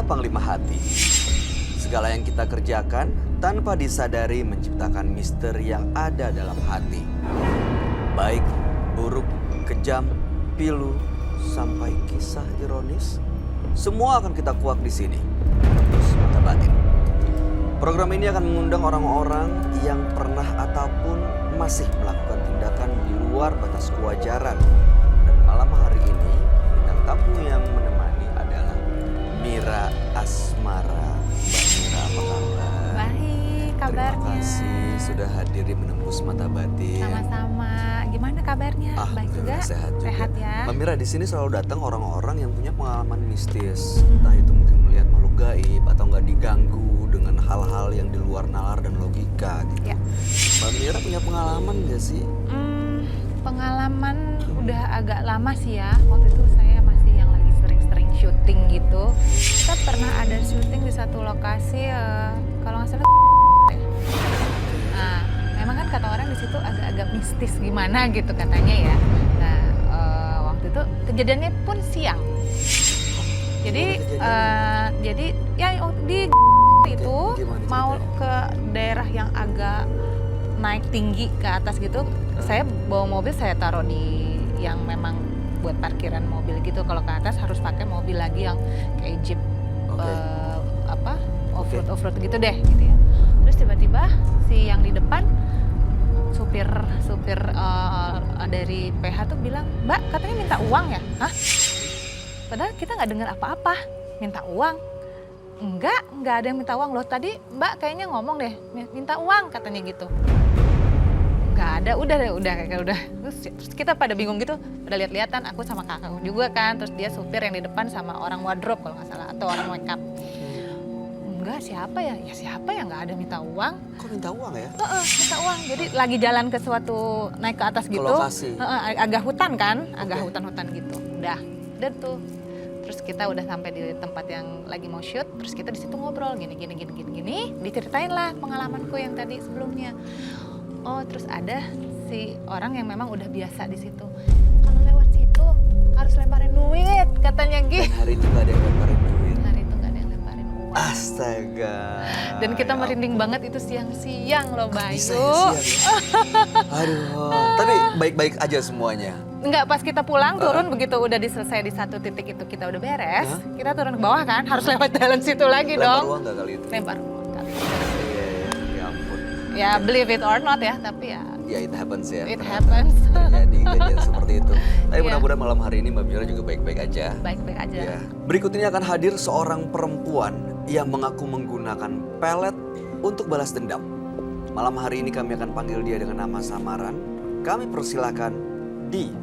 Panglima Hati. Segala yang kita kerjakan tanpa disadari menciptakan misteri yang ada dalam hati. Baik, buruk, kejam, pilu, sampai kisah ironis, semua akan kita kuak di sini. Terus mata batin. Program ini akan mengundang orang-orang yang pernah ataupun masih melakukan tindakan di luar batas kewajaran. Dan malam hari ini, bintang tamu yang menemani adalah Mira Asmara. Mbak Mira, apa kabar? Baik, kabarnya. Terima kasih sudah hadir di Menembus Mata Batin. Sama-sama. Gimana kabarnya? Baik juga? Sehat juga. Sehat ya. Mbak Mira, di sini selalu datang orang-orang yang punya pengalaman mistis. Entah itu mungkin melihat makhluk gaib atau nggak diganggu dengan hal-hal yang di luar nalar dan logika gitu. Ya. Mbak Mira punya pengalaman nggak sih? Pengalaman udah agak lama sih ya. Waktu itu saya masih yang lagi sering-sering syuting gitu. Kita pernah ada syuting di satu lokasi, kalau nggak salah. Nah, memang kan kata orang di situ agak-agak mistis gimana gitu katanya ya. Nah, waktu itu kejadiannya pun siang. Jadi ya di itu mau ke daerah yang agak naik tinggi ke atas gitu. Saya bawa mobil, saya taruh di yang memang buat parkiran mobil gitu. Kalau ke atas harus pakai mobil lagi yang kayak jeep off-road gitu deh gitu ya. Terus tiba-tiba si yang di depan supir dari PH tuh bilang, "Mbak, katanya minta uang ya?" Hah? Padahal kita nggak dengar apa-apa, minta uang. Enggak ada yang minta uang loh. Tadi Mbak kayaknya ngomong deh, minta uang katanya gitu. Enggak ada, udah. Terus kita pada bingung gitu, pada lihat-lihatan, aku sama kakakku juga kan. Terus dia supir yang di depan sama orang wardrobe kalau nggak salah, atau orang makeup. Enggak, siapa ya? Ya siapa ya, nggak ada minta uang. Kok minta uang ya? Minta uang. Jadi lagi jalan ke suatu, naik ke atas gitu. Lokasi. Agak hutan kan, agak hutan-hutan gitu. Udah tuh. Terus kita udah sampai di tempat yang lagi mau shoot, terus kita di situ ngobrol gini. Diceritain lah pengalamanku yang tadi sebelumnya. Oh, terus ada si orang yang memang udah biasa di situ. Kalau lewat situ harus lemparin duit katanya gitu. Dan hari itu nggak ada yang lemparin duit. Hari itu nggak ada yang lemparin uang. Astaga. Dan kita merinding banget itu siang-siang loh, Bayu. Bisa ya siang ya? Aduh, tapi baik-baik aja semuanya. Enggak, pas kita pulang turun begitu udah selesai di satu titik itu kita udah beres, kita turun ke bawah kan, harus lewat jalan situ lagi Lempar dong. uang nggak kali itu? Lempar uang kali. Iya, ya ampun. Ya believe it or not ya, tapi ya. Ya it happens ya. It happens. Terjadi kejadian seperti itu. Tapi Iya. mudah-mudahan malam hari ini Mbak Mira juga baik-baik aja. Baik-baik aja. Ya. Berikut ini akan hadir seorang perempuan yang mengaku menggunakan pelet untuk balas dendam. Malam hari ini kami akan panggil dia dengan nama samaran. Kami persilakan Di.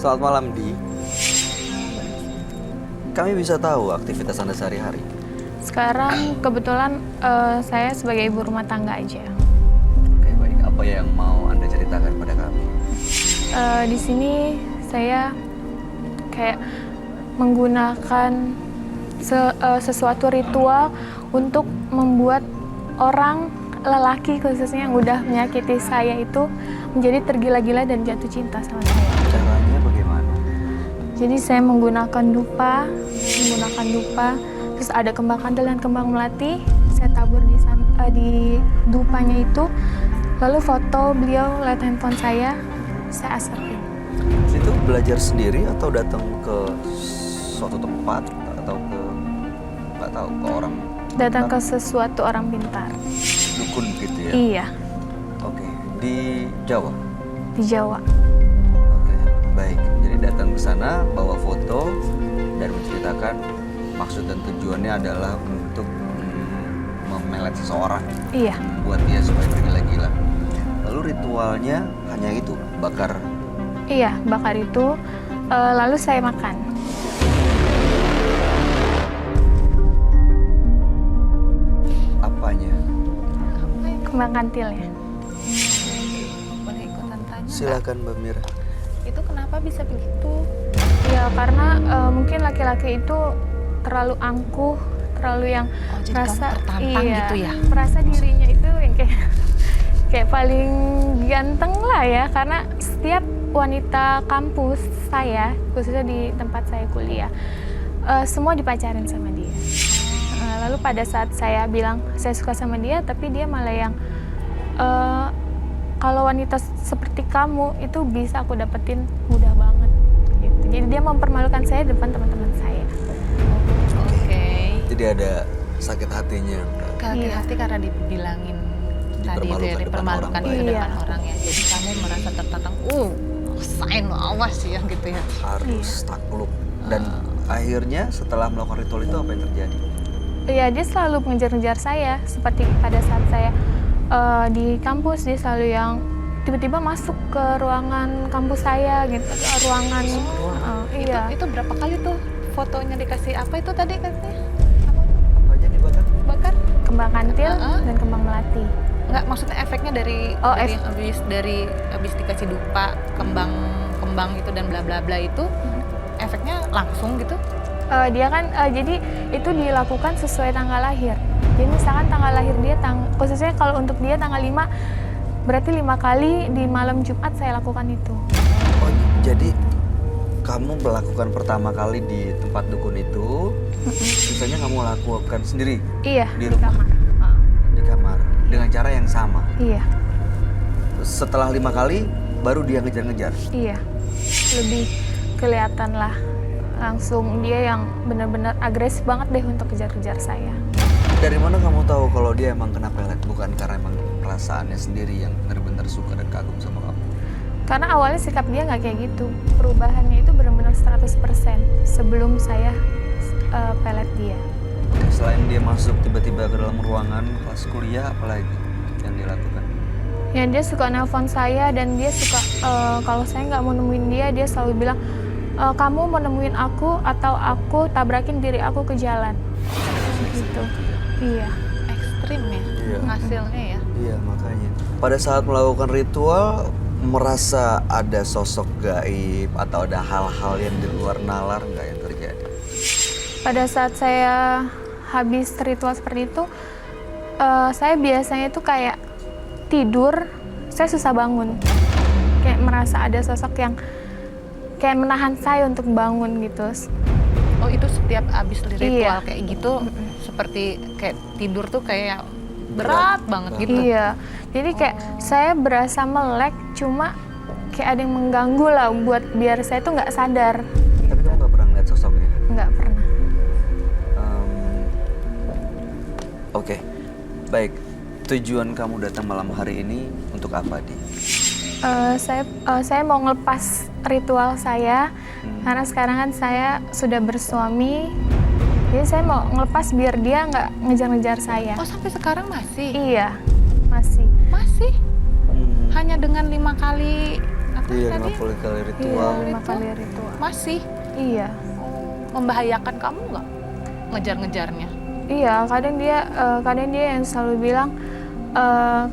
Selamat malam, Di. Kami bisa tahu aktivitas Anda sehari-hari. Sekarang kebetulan saya sebagai ibu rumah tangga aja. Oke, baik. Apa yang mau Anda ceritakan pada kami? Di sini saya kayak menggunakan sesuatu ritual untuk membuat orang lelaki khususnya yang udah menyakiti saya itu menjadi tergila-gila dan jatuh cinta sama saya. Caranya bagaimana? Jadi saya menggunakan dupa, terus ada kembang kandel dan kembang melati, saya tabur di dupanya itu, lalu foto beliau lewat handphone saya asapin. Itu belajar sendiri atau datang ke suatu tempat atau ke nggak tahu ke orang? Datang ke sesuatu orang pintar. Dukun gitu ya? Iya, Oke, di Jawa? di Jawa. Oke, baik. Jadi datang ke sana bawa foto dan menceritakan maksud dan tujuannya adalah untuk memelet seseorang. Iya. Buat dia supaya tergila-gila. Lalu ritualnya hanya itu, bakar. Iya, bakar itu, lalu saya makan. kembang kantilnya. Boleh ikutan tanya nggak? Silakan Mbak Mira. Itu kenapa bisa begitu? Ya karena mungkin laki-laki itu terlalu angkuh, terlalu yang Oh, jadi merasa kamu tertantang gitu ya? merasa dirinya itu yang kayak paling ganteng lah ya, karena setiap wanita kampus saya, khususnya di tempat saya kuliah, semua dipacarin sama dia. Lalu pada saat saya bilang saya suka sama dia, tapi dia malah yang kalau wanita seperti kamu itu bisa aku dapetin mudah banget gitu. Jadi dia mempermalukan saya depan teman-teman saya. Oke. Jadi ada sakit hatinya. Hati-hati karena dibilangin tadi itu ya, Dipermalukan depan dipermalukan orang itu lain. depan Iya. orang ya. Jadi kamu merasa tertantang, rasain lo, awas ya gitu ya. Harus takluk. Dan akhirnya setelah melakukan ritual itu apa yang terjadi? Ya dia selalu mengejar-ngejar saya, seperti pada saat saya di kampus dia selalu yang tiba-tiba masuk ke ruangan kampus saya gitu, ke ruangan. Iya. Itu berapa kali tuh fotonya dikasih apa itu tadi katanya? Apa aja dibakar? Bakar? Kembang kantil dan kembang melati. Enggak, maksudnya efeknya dari habis dikasih dupa, kembang itu dan bla bla bla itu efeknya langsung gitu. Dia kan jadi itu dilakukan sesuai tanggal lahir. Jadi misalkan tanggal lahir dia khususnya kalau untuk dia tanggal 5, berarti 5 kali di malam Jumat saya lakukan itu. Oh, jadi kamu melakukan pertama kali di tempat dukun itu, sisanya kamu lakukan sendiri Iya, di di rumah, kamar. di kamar dengan cara yang sama. Iya, Setelah 5 kali, baru dia ngejar-ngejar. iya. Lebih kelihatan lah. Langsung dia yang benar-benar agresif banget deh untuk kejar-kejar saya. Dari mana kamu tahu kalau dia emang kena pelet? Bukan karena emang perasaannya sendiri yang benar-benar suka dan kagum sama kamu. Karena awalnya sikap dia nggak kayak gitu. Perubahannya itu benar-benar 100% sebelum saya pelet dia. Oke, selain dia masuk tiba-tiba ke dalam ruangan kelas kuliah, apalagi yang dia lakukan? Ya dia suka nelpon saya dan dia suka kalau saya nggak mau nemuin dia, dia selalu bilang kamu mau nemuin aku atau aku tabrakin diri aku ke jalan. Gitu. Iya. Ekstrim ya Iya. hasilnya ya. Iya, makanya. Pada saat melakukan ritual, merasa ada sosok gaib atau ada hal-hal yang di luar nalar nggak yang terjadi? Pada saat saya habis ritual seperti itu, saya biasanya itu kayak tidur, saya susah bangun. Kayak merasa ada sosok yang kayak menahan saya untuk bangun gitu. Oh, itu setiap habis ritual Iya. kayak gitu seperti kayak tidur tuh kayak berat banget gitu. Iya, jadi kayak saya berasa melek, cuma kayak ada yang mengganggu lah buat biar saya tuh nggak sadar. Tapi kamu nggak pernah ngeliat sosoknya? Nggak pernah. Oke, baik. Tujuan kamu datang malam hari ini untuk apa, Di? Saya mau ngelepas ritual saya karena sekarang kan saya sudah bersuami, jadi saya mau ngelepas biar dia nggak ngejar-ngejar saya. Oh, sampai sekarang masih? Iya, masih. Masih? Hmm, Hanya dengan 5 kali apa iya, tadi? 50 kali Iya, ritual. 5 kali ritual. Masih? Iya. Membahayakan kamu nggak ngejar-ngejarnya? Iya, kadang dia yang selalu bilang,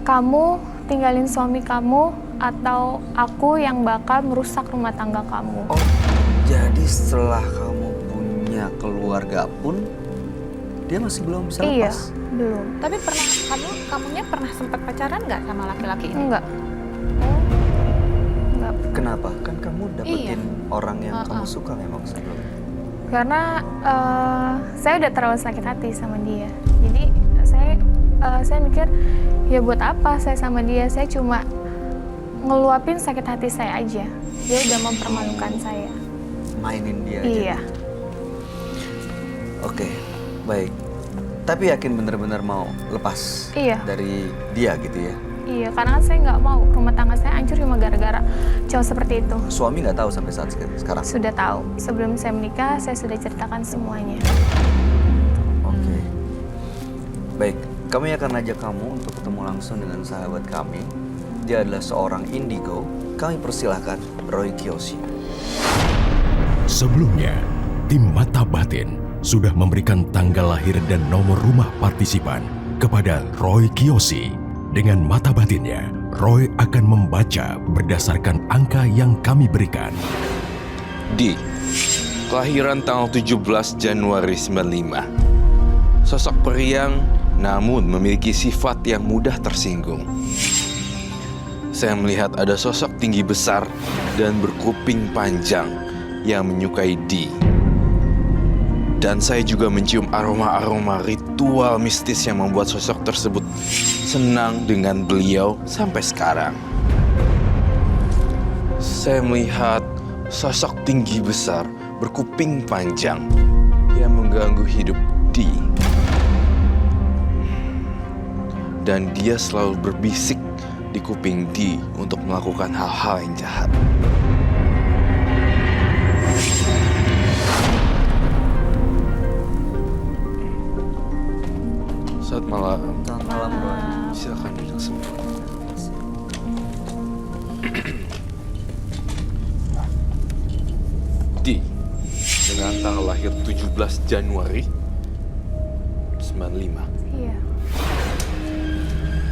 kamu tinggalin suami kamu atau aku yang bakal merusak rumah tangga kamu. Oh, jadi setelah kamu punya keluarga pun, dia masih belum bisa Iya, lepas? belum. Tapi kamunya pernah sempat pacaran nggak sama laki-laki ini? Enggak. Enggak. Kenapa? Kan kamu dapetin Iya. orang yang kamu suka memang sebelumnya. Karena saya udah terlalu sakit hati sama dia. Jadi saya mikir, ya buat apa saya sama dia? Saya cuma ngeluapin sakit hati saya aja. Dia udah mempermalukan saya. Mainin dia aja. Iya. Oke, baik. Tapi yakin bener-bener mau lepas Iya. dari dia gitu ya? Iya, karena kan saya nggak mau rumah tangga saya hancur cuma gara-gara cowok seperti itu. Suami nggak tahu sampai saat sekarang? Sudah tahu. Sebelum saya menikah, saya sudah ceritakan semuanya. Oke. Baik, kami akan ajak kamu untuk ketemu langsung dengan sahabat kami. Dia adalah seorang indigo. Kami persilahkan Roy Kiyoshi. Sebelumnya, tim Mata Batin sudah memberikan tanggal lahir dan nomor rumah partisipan kepada Roy Kiyoshi. Dengan mata batinnya, Roy akan membaca berdasarkan angka yang kami berikan. D. Kelahiran tanggal 17 Januari 95. Sosok periang namun memiliki sifat yang mudah tersinggung. Saya melihat ada sosok tinggi besar dan berkuping panjang yang menyukai D. Dan saya juga mencium aroma-aroma ritual mistis yang membuat sosok tersebut senang dengan beliau sampai sekarang. Saya melihat sosok tinggi besar berkuping panjang yang mengganggu hidup D. Dan dia selalu berbisik di kuping D untuk melakukan hal-hal yang jahat. Saat malam, Selamat malam, Roy. silakan duduk semua. D. Dengan tanggal lahir 17 Januari 95. Iya.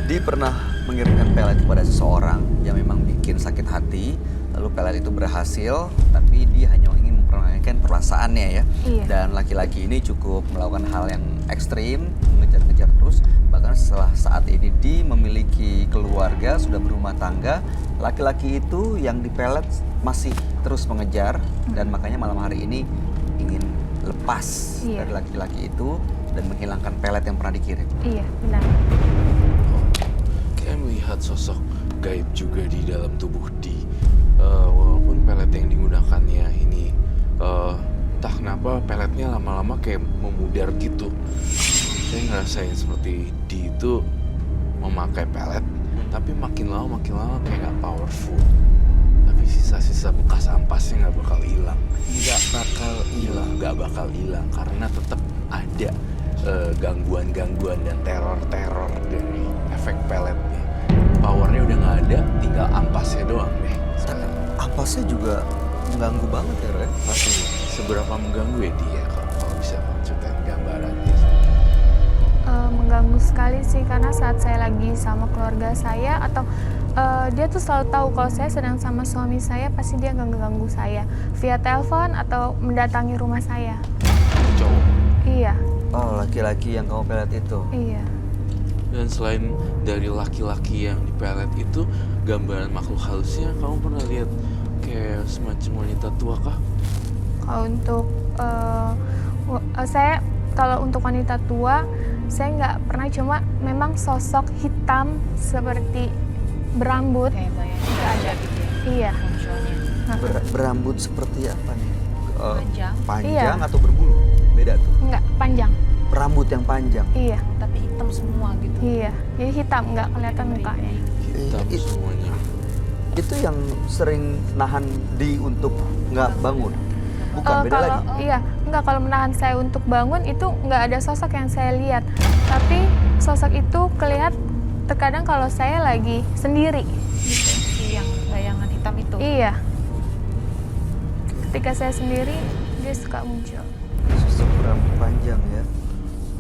Dia pernah mengirimkan pelet kepada seseorang yang memang bikin sakit hati. Lalu pelet itu berhasil, tapi dia hanya ingin mempermainkan perasaannya ya. Iya. Dan laki-laki ini cukup melakukan hal yang ekstrim, mengejar-ngejar terus. Bahkan setelah saat ini dia memiliki keluarga, sudah berumah tangga, laki-laki itu yang dipelet masih terus mengejar. Dan makanya malam hari ini ingin lepas Iya. dari laki-laki itu dan menghilangkan pelet yang pernah dikirim. Iya, benar. Kayak melihat sosok gaib juga di dalam tubuh D. Walaupun pelet yang digunakannya ini entah kenapa peletnya lama-lama kayak memudar gitu. Saya ngerasain seperti D itu memakai pelet, tapi makin lama kayak gak powerful. Tapi sisa-sisa bekas ampasnya gak bakal hilang. Gak bakal hilang karena tetap ada gangguan-gangguan dan teror-teror dari efek peletnya. Powernya udah gak ada, tinggal ampasnya doang deh. Dan ampasnya juga mengganggu banget ya, Roy. Pasti seberapa mengganggu ya dia kalau bisa kamu ceritain gambarannya. Mengganggu sekali sih karena saat saya lagi sama keluarga saya atau dia tuh selalu tahu kalau saya sedang sama suami saya, pasti dia ganggu saya via telepon atau mendatangi rumah saya. Cowok. Iya, Oh, laki-laki yang kamu pelet itu. iya. Dan selain dari laki-laki yang dipelet itu, gambaran makhluk halusnya kamu pernah lihat kayak semacam wanita tua kah? Kalau untuk saya, kalau untuk wanita tua, saya nggak pernah, cuma memang sosok hitam seperti berambut. Kayak bayangin itu ada gitu ya. Iya. Munculnya. Berambut seperti apa nih? Panjang. Panjang Iya. atau berbulu? Beda tuh. Nggak panjang. Rambut yang panjang. Iya, Tapi hitam semua gitu. iya. Jadi hitam, nggak kelihatan mukanya. Hitam It- semuanya. Itu yang sering nahan di untuk nggak bangun. Bukan, beda Kalau lagi. iya, nggak, kalau menahan saya untuk bangun itu nggak ada sosok yang saya lihat. Tapi sosok itu kelihatan terkadang kalau saya lagi sendiri. Gitu. Si yang bayangan hitam itu. Iya. Ketika saya sendiri, dia suka muncul. Sosok berambut panjang ya.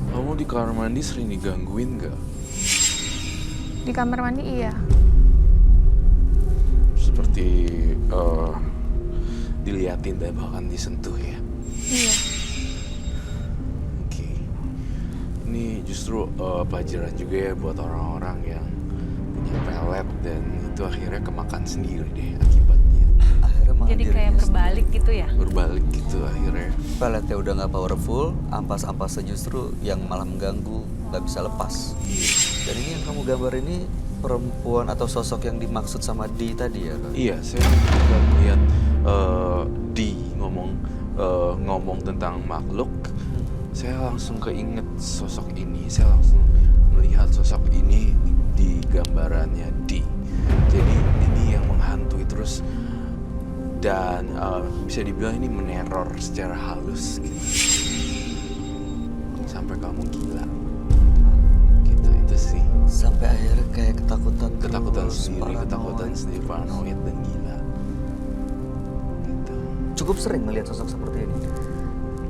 Kamu di kamar mandi sering digangguin nggak? Di kamar mandi iya. Seperti diliatin dan bahkan disentuh ya. Iya. Oke. Ini justru pelajaran juga ya buat orang-orang yang punya pelet dan itu akhirnya kemakan sendiri deh akibatnya. Akhirnya malah Jadi kayak dirinya berbalik gitu ya. Berbalik gitu akhirnya. peletnya udah nggak powerful, ampas-ampasnya justru yang malah mengganggu, nggak bisa lepas. Dan ini yang kamu gambar ini perempuan atau sosok yang dimaksud sama Di tadi ya? Roy? Iya, saya juga melihat Di ngomong tentang makhluk. Saya langsung keinget sosok ini. Saya langsung melihat sosok ini di gambarannya Di. Jadi ini yang menghantui terus dan bisa dibilang ini meneror secara halus gitu. Sampai kamu gila. Gitu itu sih. Sampai akhirnya kayak ketakutan terus, Sendiri, paranoid. ketakutan sendiri, paranoid dan gila. Gitu. Cukup sering melihat sosok seperti ini.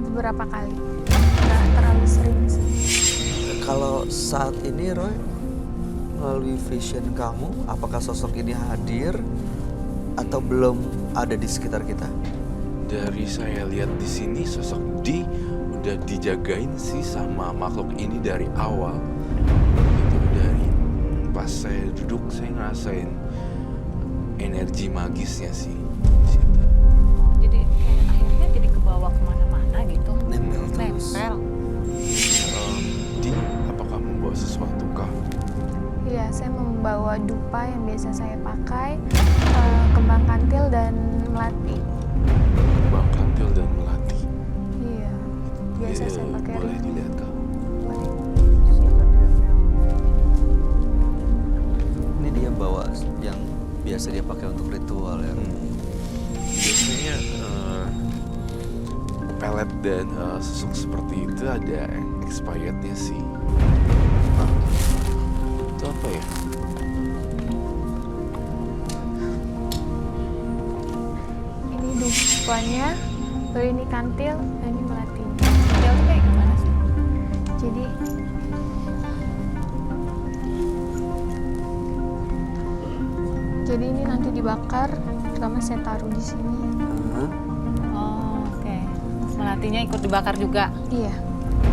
Beberapa kali. Nggak terlalu sering sih. Kalau saat ini Roy melalui vision kamu, apakah sosok ini hadir atau belum ada di sekitar kita? Dari saya lihat di sini sosok D udah dijagain sih sama makhluk ini dari awal. Itu dari pas saya duduk saya ngerasain energi magisnya sih di situ. Jadi kayak akhirnya jadi kebawa kemana-mana gitu. Nempel terus. Nempel. D, apakah membawa sesuatu kah? Iya, saya membawa dupa yang biasa saya pakai, kembang kantil dan melati. Kembang kantil dan melati. Iya, biasa saya pakai. Boleh dilihat kah? Ini dia bawa yang biasa dia pakai untuk ritual ya. Biasanya pelet dan sosok seperti itu ada expirednya sih. Hah? Itu apa ya? Ini dupanya, lalu ini kantil, dan ini melatinya. Dia tuh kayak gimana sih? Jadi ini nanti dibakar, pertama saya taruh di sini. Hah? Oh, oke. Melatinya ikut dibakar juga. Iya,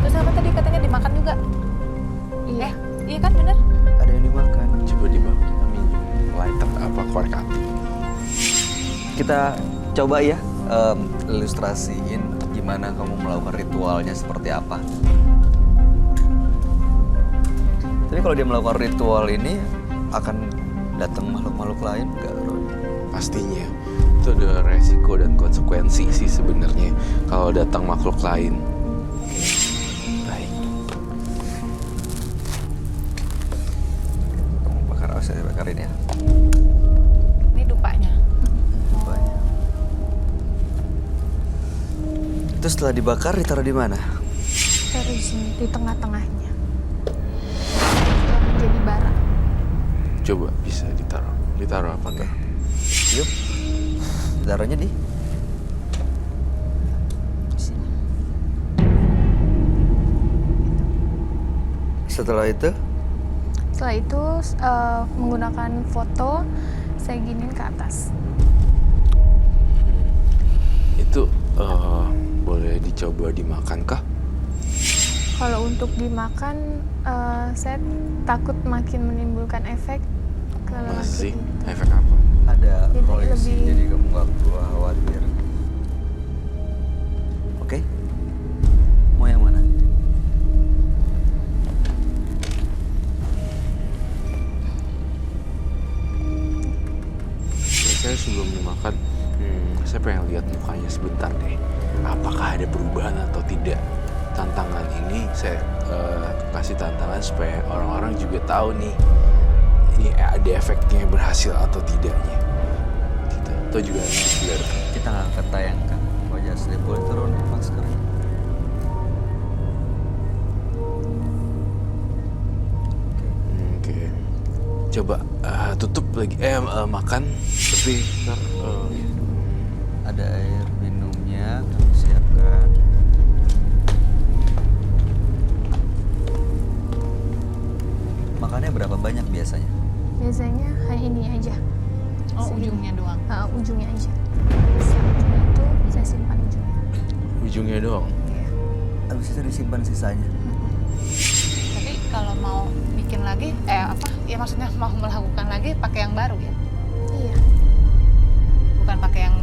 Terus apa tadi katanya dimakan juga? iya. Iya kan bener? Ada yang dimakan. Coba dibakar. Lighter apa korek api? Kita coba ya ilustrasiin gimana kamu melakukan ritualnya seperti apa. Tapi kalau dia melakukan ritual ini akan datang makhluk-makhluk lain nggak, Roy? Pastinya. Itu ada resiko dan konsekuensi sih sebenarnya kalau datang makhluk lain. Baik. Kamu bakar, saya bakarin ya. Ini dupanya. Banyak. Itu setelah dibakar ditaruh di mana? Taruh di sini, di tengah-tengahnya. Jadi bara. Coba bisa ditaruh. Ditaruh apa Oke. tuh? Yuk. Ditaruhnya di Sini. setelah itu Setelah itu menggunakan foto, saya giniin ke atas. Itu boleh dicoba dimakan kah? Kalau untuk dimakan, saya takut makin menimbulkan efek ke Masih lelaki. efek apa? ada Jadi proyeksi, lebih- jadi kamu nggak perlu khawatir. Oke, mau yang mana? Saya sebelum dimakan, saya pengen lihat mukanya sebentar deh. Apakah ada perubahan atau tidak? Tantangan ini saya kasih tantangan supaya orang-orang juga tahu nih, ini ada efeknya berhasil atau tidaknya. Gitu. Atau juga biar Kita nggak akan tayangkan wajah asli. Boleh turun maskernya. oke. Coba tutup lagi, makan. Tapi ntar Ada air minumnya, kami siapkan. Makannya berapa banyak biasanya? Biasanya hanya ini aja. Oh, Segini. ujungnya doang. Ujungnya aja. Ujungnya itu saya simpan ujungnya. ujungnya doang. Iya. Habis itu disimpan sisanya. Tapi kalau mau bikin lagi, ya maksudnya mau melakukan lagi pakai yang baru ya? Iya. Bukan pakai yang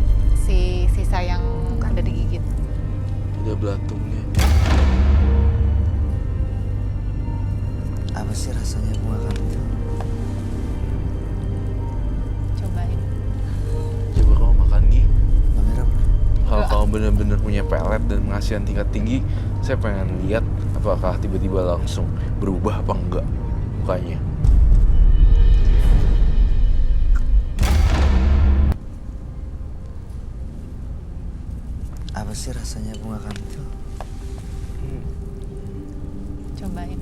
sisa yang Bukan. udah digigit. Ada belatungnya. Apa sih rasanya bunga kantil? Cobain. Coba kamu makan Gi. Mbak Mira pernah? Kalau kamu benar-benar punya pelet dan pengasihan tingkat tinggi, saya pengen lihat apakah tiba-tiba langsung berubah apa enggak mukanya. Apa sih rasanya bunga kantil? Cobain.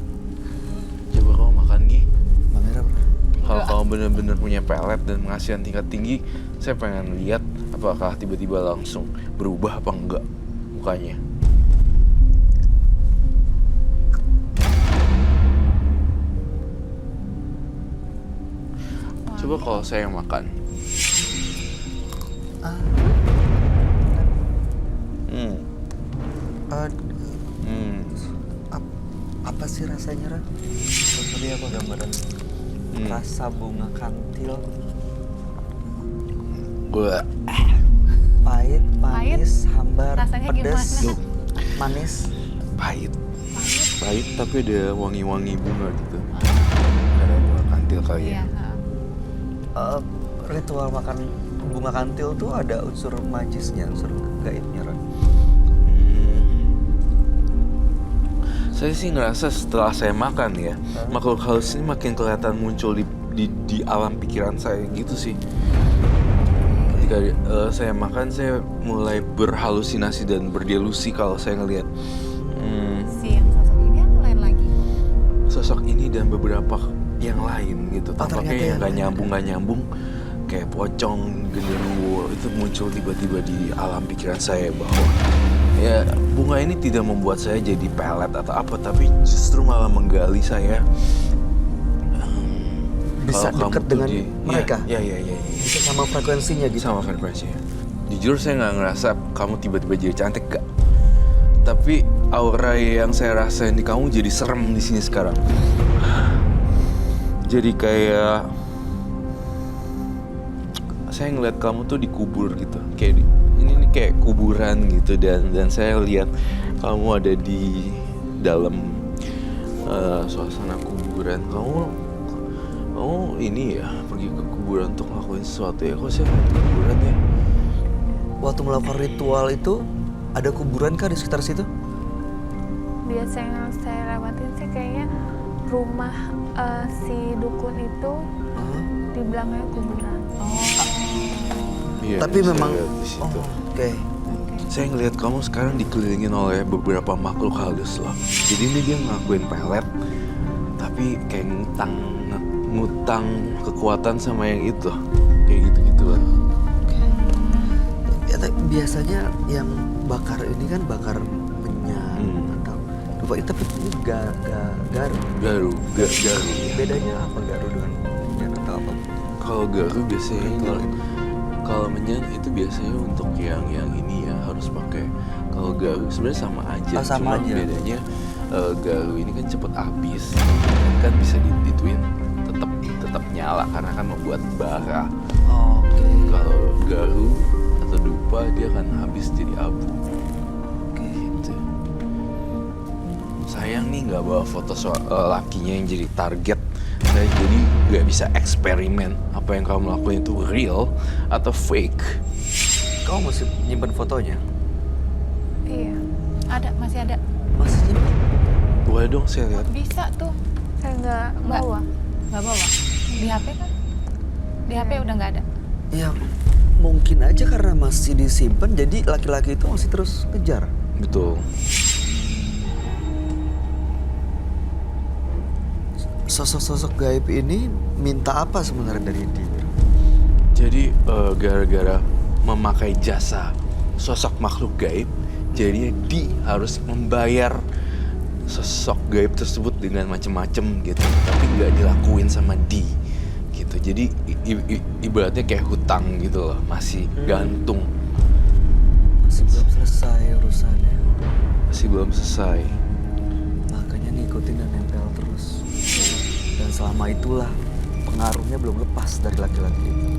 Coba kamu makan Gi. Mbak Mira pernah? Kalau kamu benar-benar punya pelet dan pengasihan tingkat tinggi, saya pengen lihat apakah tiba-tiba langsung berubah apa enggak mukanya. Coba kalau saya yang makan. Apa sih rasanya, Ran? Tadi apa gambaran rasa bunga kantil? Gue Pahit, manis, hambar, Rasanya pedas, gimana? manis. pahit. Pahit tapi ada wangi-wangi bunga gitu. Ada bunga kantil kali Iya. ya. Ritual makan bunga kantil tuh ada unsur magisnya, unsur gaibnya, Ran. Saya sih ngerasa setelah saya makan ya, makhluk halus ini makin kelihatan muncul di alam pikiran saya gitu sih. Ketika saya makan, saya mulai berhalusinasi dan berdelusi kalau saya ngelihat Si yang sosok ini atau lain lagi? sosok ini dan beberapa yang lain gitu. Tampaknya ternyata yang yang nggak nyambung, kayak pocong, genderuwo itu muncul tiba-tiba di alam pikiran saya bahwa ya bunga ini tidak membuat saya jadi pelet atau apa, tapi justru malah menggali saya. Bisa Kalau kamu dekat tuh dengan mereka? Iya. Bisa sama frekuensinya gitu. Sama frekuensinya. Jujur saya nggak ngerasa kamu tiba-tiba jadi cantik, gak. Tapi aura yang saya rasain di kamu jadi serem di sini sekarang. Jadi kayak saya ngeliat kamu tuh dikubur gitu, kayak ini kayak kuburan gitu, dan saya lihat kamu ada di dalam suasana kuburan. Kamu ini ya pergi ke kuburan untuk ngelakuin sesuatu ya? Kok saya mau ke kuburan ya? Waktu melakukan ritual itu ada kuburan kah di sekitar situ? Biasanya yang saya lewatin sih kayaknya rumah si dukun itu di belakangnya kuburan. Iya, Tapi saya memang lihat di situ. Oke. Saya ngelihat kamu sekarang dikelilingin oleh beberapa makhluk halus loh. Jadi ini dia ngelakuin pelet, tapi kayak ngutang kekuatan sama yang itu, kayak gitu-gitu kan. Ya, tapi biasanya yang bakar ini kan bakar minyak atau lupa, tapi ini garu. Garu. Bedanya apa garu dengan minyak atau apa? Kalau garu biasanya kalau menyan itu biasanya untuk yang ini ya harus pakai. Kalau garu sebenarnya sama aja, Sama cuma aja. bedanya garu ini kan cepet habis, kan bisa dituin tetap nyala karena kan membuat bara. Oke. Kalau garu atau dupa dia akan habis jadi abu. Oke. Gitu. Sayang nih nggak bawa foto lakinya yang jadi target. Saya jadi nggak bisa eksperimen apa yang kamu lakuin itu real atau fake. Kamu masih nyimpen fotonya? Iya, Masih ada. Masih nyimpen? Boleh dong saya lihat. Bisa tuh. saya nggak Mbak. bawa. Nggak bawa. Di HP kan? Di HP udah nggak ada. Ya mungkin aja karena masih disimpan, jadi laki-laki itu masih terus kejar. Betul. Sosok-sosok gaib ini minta apa sebenarnya dari dia? Jadi gara-gara memakai jasa sosok makhluk gaib, jadinya Di harus membayar sosok gaib tersebut dengan macem-macem gitu, tapi nggak dilakuin sama Di gitu. Jadi ibaratnya kayak hutang gitu loh, masih gantung, Masih belum selesai urusannya. masih belum selesai. Makanya ngikutin dan nempel terus. Dan selama itulah pengaruhnya belum lepas dari laki-laki itu.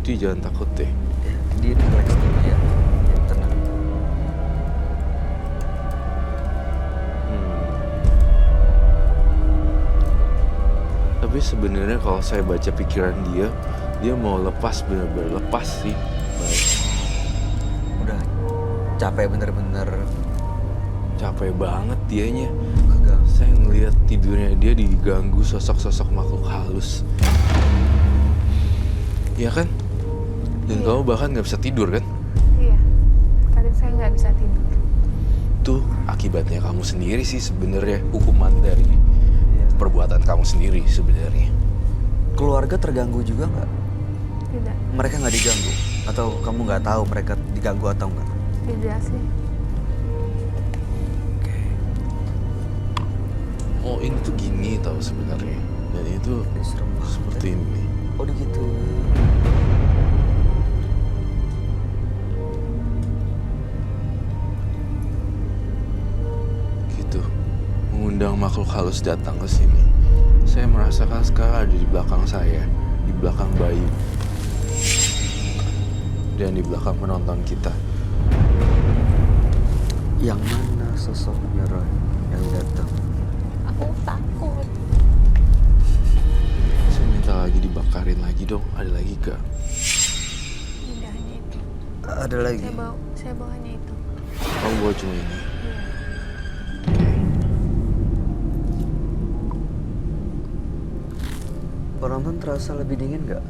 Di jangan takut deh. Ya, dia relax dulu ya. Ya, tenang. Tapi sebenarnya kalau saya baca pikiran dia mau lepas, benar-benar lepas sih. Baik. Udah capek bener-bener Capek banget dianya. keganggu. Saya ngelihat tidurnya dia diganggu sosok-sosok makhluk halus. Iya kan? Dan kamu bahkan nggak bisa tidur kan? Iya, tadi saya nggak bisa tidur. Tuh akibatnya kamu sendiri sih sebenarnya, hukuman dari perbuatan kamu sendiri sebenarnya. Keluarga terganggu juga nggak? Tidak, Mereka nggak diganggu? Atau kamu nggak tahu mereka diganggu atau nggak? tidak sih. Oke. Oh ini tuh gini tahu sebenarnya. Dan itu Serem banget. seperti ini. Oh gitu. Gitu. Mengundang makhluk halus datang ke sini. Saya merasakan sekarang ada di belakang saya, di belakang Bayu, dan di belakang penonton kita. Yang mana sosoknya Roy yang datang? Aku takut. Saya minta lagi dibakarin lagi dong. Ada lagi gak? Tidak hanya itu. Ada lagi. Saya bawa hanya itu. Kamu bawa cuma ini. Penonton terasa lebih dingin nggak?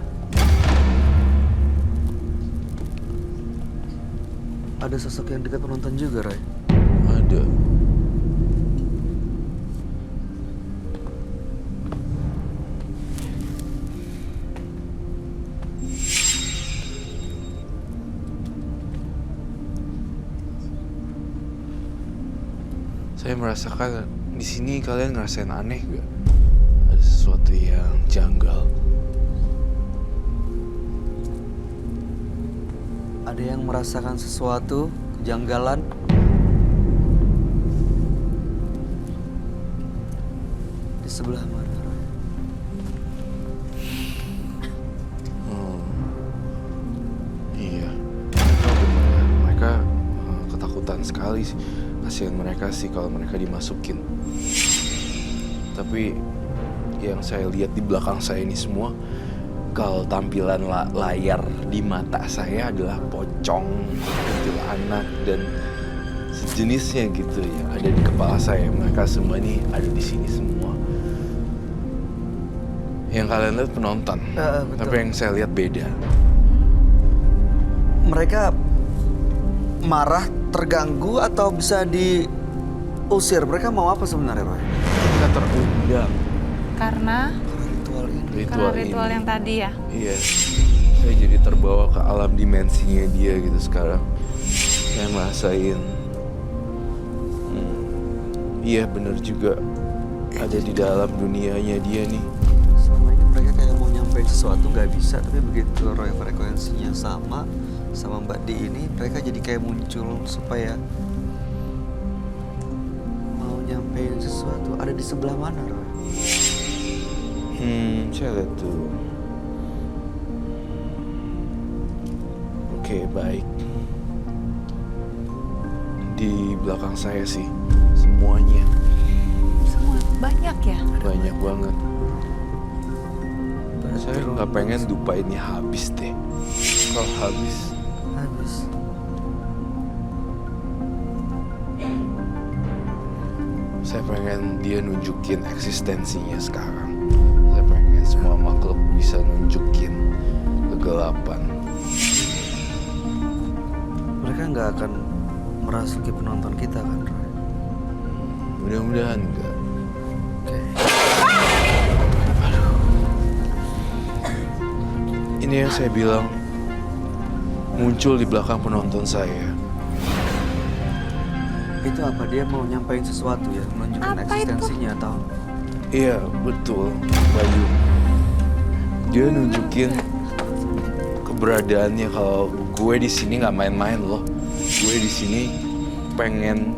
Ada sosok yang dekat penonton juga, Roy. Ada. Saya merasakan di sini kalian ngerasain aneh gak? Ada sesuatu yang janggal. Ada yang merasakan sesuatu kejanggalan? Di sebelah mana, Roy? Iya. Mereka benar. Mereka ketakutan sekali sih. Kasihan mereka sih kalau mereka dimasukin. Tapi yang saya lihat di belakang saya ini semua, kalau tampilan layar di mata saya adalah pocong, kuntilanak, dan sejenisnya gitu ya. Ada di kepala saya. Mereka semua ini ada di sini semua. Yang kalian lihat penonton, Betul. tapi yang saya lihat beda. Mereka marah, terganggu, atau bisa diusir? Mereka mau apa sebenarnya, Roy? Kita terundang Karena Ritual ini. ritual ini. yang tadi ya. Iya, saya jadi terbawa ke alam dimensinya dia gitu sekarang. Saya merasain, iya bener juga ada di dalam dunianya dia nih. Selama ini mereka kayak mau nyampein sesuatu nggak bisa, tapi begitu Roy frekuensinya sama Mbak Di ini, mereka jadi kayak muncul supaya mau nyampein sesuatu. Ada di sebelah mana, Roy? Saya lihat tuh. Oke, baik. Di belakang saya sih, semuanya Semua banyak ya. banyak banget. Saya nggak pengen dupa ini habis deh. Kalau habis, saya pengen dia nunjukin eksistensinya sekarang. Saya pengen semua makhluk bisa nunjukin kegelapan. Mereka nggak akan merasuki penonton kita kan, Roy? Mudah-mudahan enggak. Oke. Ini yang saya bilang muncul di belakang penonton saya. Itu apa? Dia mau nyampein sesuatu ya? Menunjukkan Apa itu? eksistensinya atau? Iya, betul, Bayu. Dia nunjukin keberadaannya kalau gue di sini nggak main-main loh. Gue di sini pengen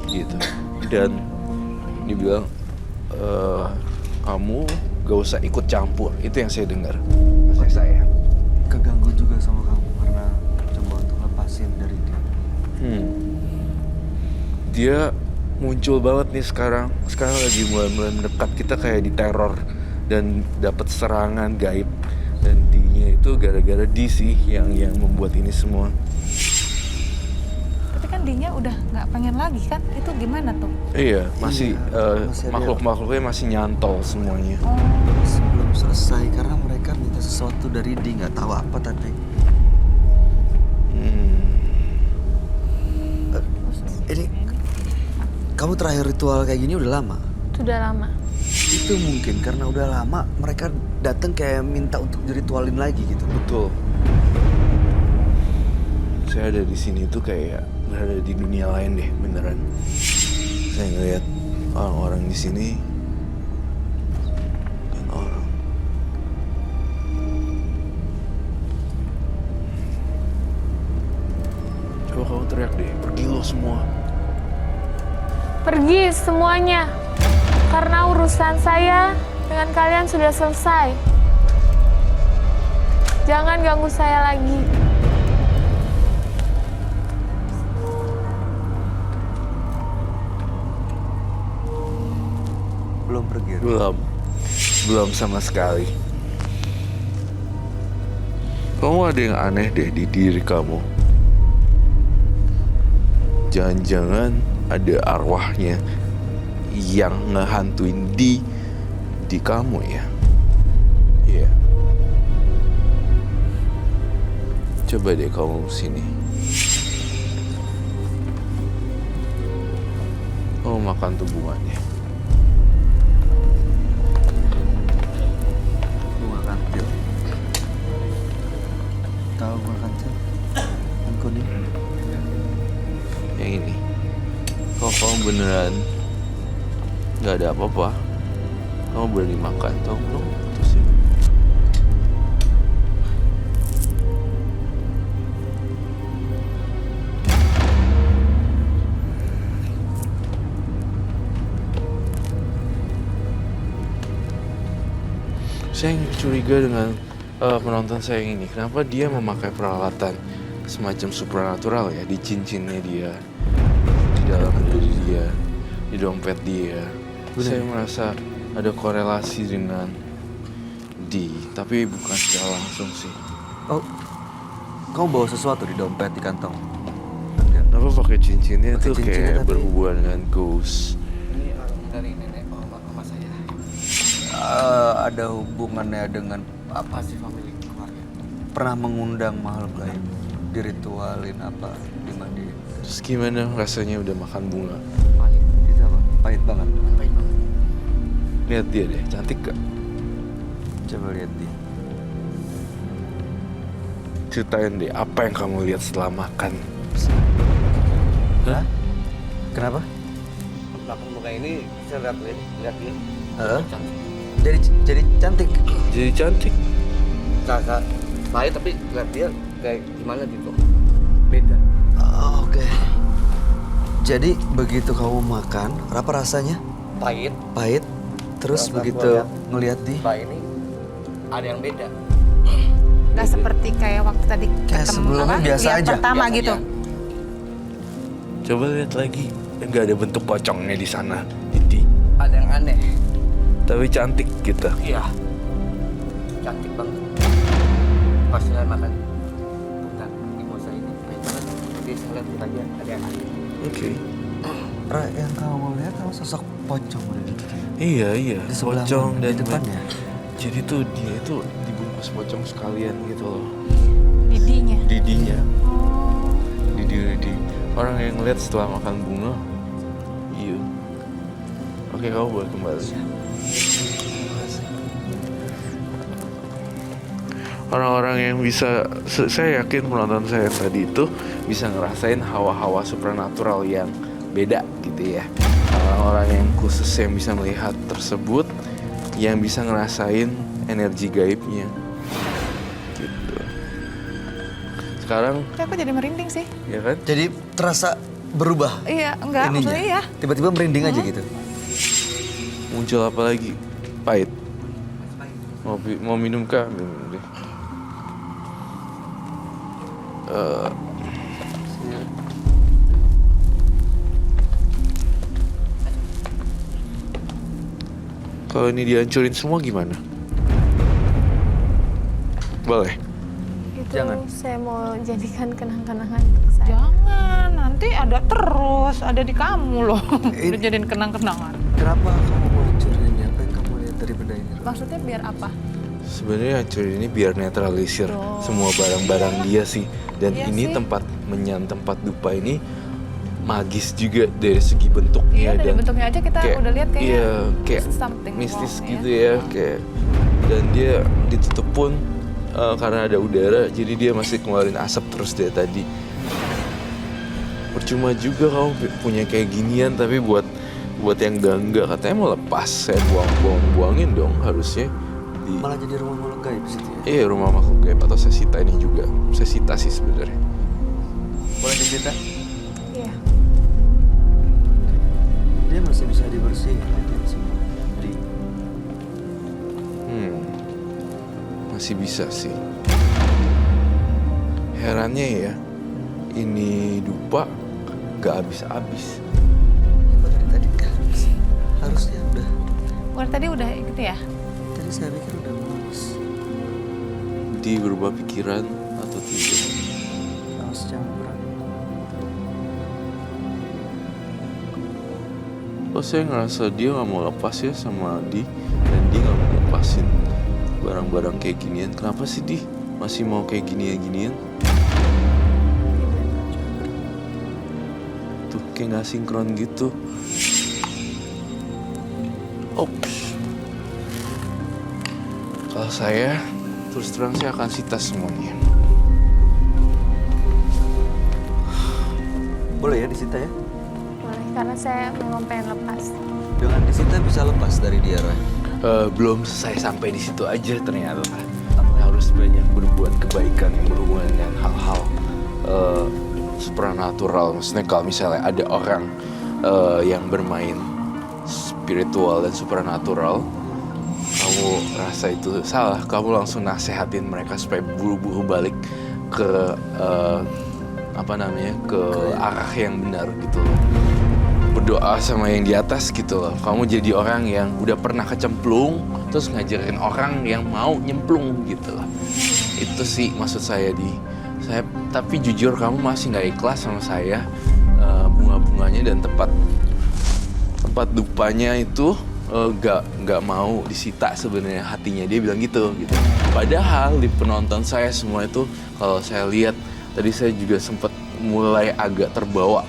gitu. Dan dia bilang, kamu gak usah ikut campur. Itu yang saya dengar. Maksudnya saya. Keganggu juga sama kamu karena coba untuk lepasin dari dia. Dia muncul banget nih sekarang. Sekarang lagi mulai mendekat. Kita kayak diteror dan dapat serangan gaib. Dan D-nya itu gara-gara D sih yang membuat ini semua. Tapi kan dia udah nggak pengen lagi kan? Itu gimana tuh? Iya, masih masih ada. makhluk-makhluknya masih nyantol semuanya. Sebelum selesai karena mereka minta sesuatu dari dia, nggak tahu apa tapi. Ini kamu terakhir ritual kayak gini udah lama? Sudah lama. Itu mungkin karena udah lama mereka datang kayak minta untuk diritualin lagi gitu. Betul. Saya ada di sini tuh kayak berada di dunia lain deh, beneran. Saya ngeliat orang-orang di sini lo teriak deh, pergi lo semua. Pergi semuanya. Karena urusan saya dengan kalian sudah selesai. Jangan ganggu saya lagi. Belum pergi, Roy. Belum sama sekali. Kamu ada yang aneh deh di diri kamu. Jangan-jangan ada arwahnya yang ngehantuin di kamu ya. Iya. Coba deh kamu sini. Oh, makan tuh bunganya. Bunga kantil. Tahu bunga kantil? Yang kuning. Yang ini. Kalau kamu beneran nggak ada apa-apa, kamu berani makan, tau belum? Terus ya. Saya curiga dengan penonton saya yang ini. Kenapa dia memakai peralatan semacam supranatural ya di cincinnya dia, di dalam diri dia, di dompet dia. Saya merasa ada korelasi dengan tapi bukan secara langsung sih. Oh, kamu bawa sesuatu di dompet, di kantong? Kenapa pakai cincinnya Pakai tuh cincinnya kayak tapi- berhubungan dengan ghost? Ini orang dari nenek mama saya. Ada hubungannya dengan apa? Pasti family keluarga. Pernah mengundang makhluk gaib, diritualin apa, dimandiin. Terus gimana rasanya udah makan bunga? Pahit, Itu apa? Pahit banget. pahit banget. Lihat dia deh, cantik gak? Coba lihat dia. Ceritain deh, apa yang kamu lihat setelah makan? Hah? Kenapa? Belakang muka ini saya lihat dia. Hah? Cantik. Jadi cantik. Jadi cantik. Kakak pahit tapi lihat dia kayak gimana gitu. Beda. Oh, oke. Jadi begitu kamu makan, apa rasanya? Pahit. Pahit. Terus Pas begitu gua lihat. ngelihat di Pak ini ada yang beda. Nggak seperti kayak waktu tadi Kayak ketemu sebelumnya biasa lihat aja. pertama Biasa gitu. aja. Coba lihat lagi. Enggak ada bentuk pocongnya di sana, Didi. Ada yang aneh. Tapi cantik gitu. Iya. Cantik banget. Pas saya makan bukan ibu saya ini pahit banget. Jadi saya lihat mukanya ada yang aneh. Oke. Yang kamu lihat kamu sosok pocong udah gitu. Iya, Di sebelah pocong mana? dan Di depannya. Jadi tuh dia itu dibungkus pocong sekalian gitu loh. Didinya. Didinya, Oh. Didi. Orang yang ngeliat setelah makan bunga. Iya. Oke, kamu boleh kembali. Orang-orang yang bisa, saya yakin penonton saya yang tadi itu bisa ngerasain hawa-hawa supernatural yang beda gitu ya. Orang-orang yang khusus yang bisa melihat tersebut, yang bisa ngerasain energi gaibnya gitu. Sekarang, Tapi aku jadi merinding sih. ya kan? Jadi terasa berubah Iya, enggak, ininya. maksudnya ya. Tiba-tiba merinding aja gitu. Muncul apa lagi? Pahit. Mau minum kah? Minum deh. Kalau ini dihancurin semua gimana? Boleh. Itu Jangan. saya mau jadikan kenang-kenangan untuk saya. Jangan, nanti ada terus, ada di kamu loh. Ini- Udah jadiin kenang-kenangan. Kenapa kamu mau hancurin ini? Apa yang kamu lihat dari benda ini? Maksudnya biar apa? Sebenarnya hancurin ini biar netralisir Oh. semua barang-barang dia sih. Dan Iya ini sih. tempat dupa ini magis juga dari segi bentuknya Iya, dari dan bentuknya aja kita udah lihat kayaknya iya, kayak something mistis wrong, gitu ya, kayak dan dia ditutup pun karena ada udara, jadi dia masih keluarin asap terus dari tadi. Percuma juga kamu punya kayak ginian, tapi buat yang enggak katanya mau lepas, saya buangin dong harusnya di Malah jadi rumah makhluk gaib situ ya. iya rumah makhluk gaib atau sesita ini juga sesita sih sebenarnya. Boleh dicerita? Dia masih bisa dibersihin semua. Di Masih bisa sih. Herannya ya, ini dupa gak habis-habis. dari tadi kan harusnya udah. Bukan tadi udah gitu ya? Tadi saya pikir udah mulus. Di berubah pikiran atau tidak? Harus campuran. Oh, saya ngerasa dia gak mau lepas ya sama Di. Dan dia gak mau lepasin barang-barang kayak ginian. Kenapa sih Di masih mau kayak ginian-ginian? Tuh kayak gak sinkron gitu. Ops. Kalau saya terus terang saya akan sita semuanya. Boleh ya disita ya? Boleh, karena saya memang pengen lepas. Dengan disita bisa lepas dari dia, Roy. Belum selesai sampai di situ aja ternyata. Harus banyak berbuat kebaikan yang berhubungan dengan hal-hal supernatural. Maksudnya kalau misalnya ada orang yang bermain spiritual dan supernatural, kamu rasa itu salah, kamu langsung nasehatin mereka supaya buru-buru balik ke ke arah yang benar gitu loh. Berdoa sama yang di atas gitu loh. Kamu jadi orang yang udah pernah kecemplung terus ngajarin orang yang mau nyemplung gitu loh. Itu sih maksud saya tapi jujur kamu masih nggak ikhlas sama saya. Bunga-bunganya dan tempat dupanya itu nggak mau disita sebenarnya hatinya, dia bilang gitu. Padahal di penonton saya semua itu, kalau saya lihat tadi saya juga sempat mulai agak terbawa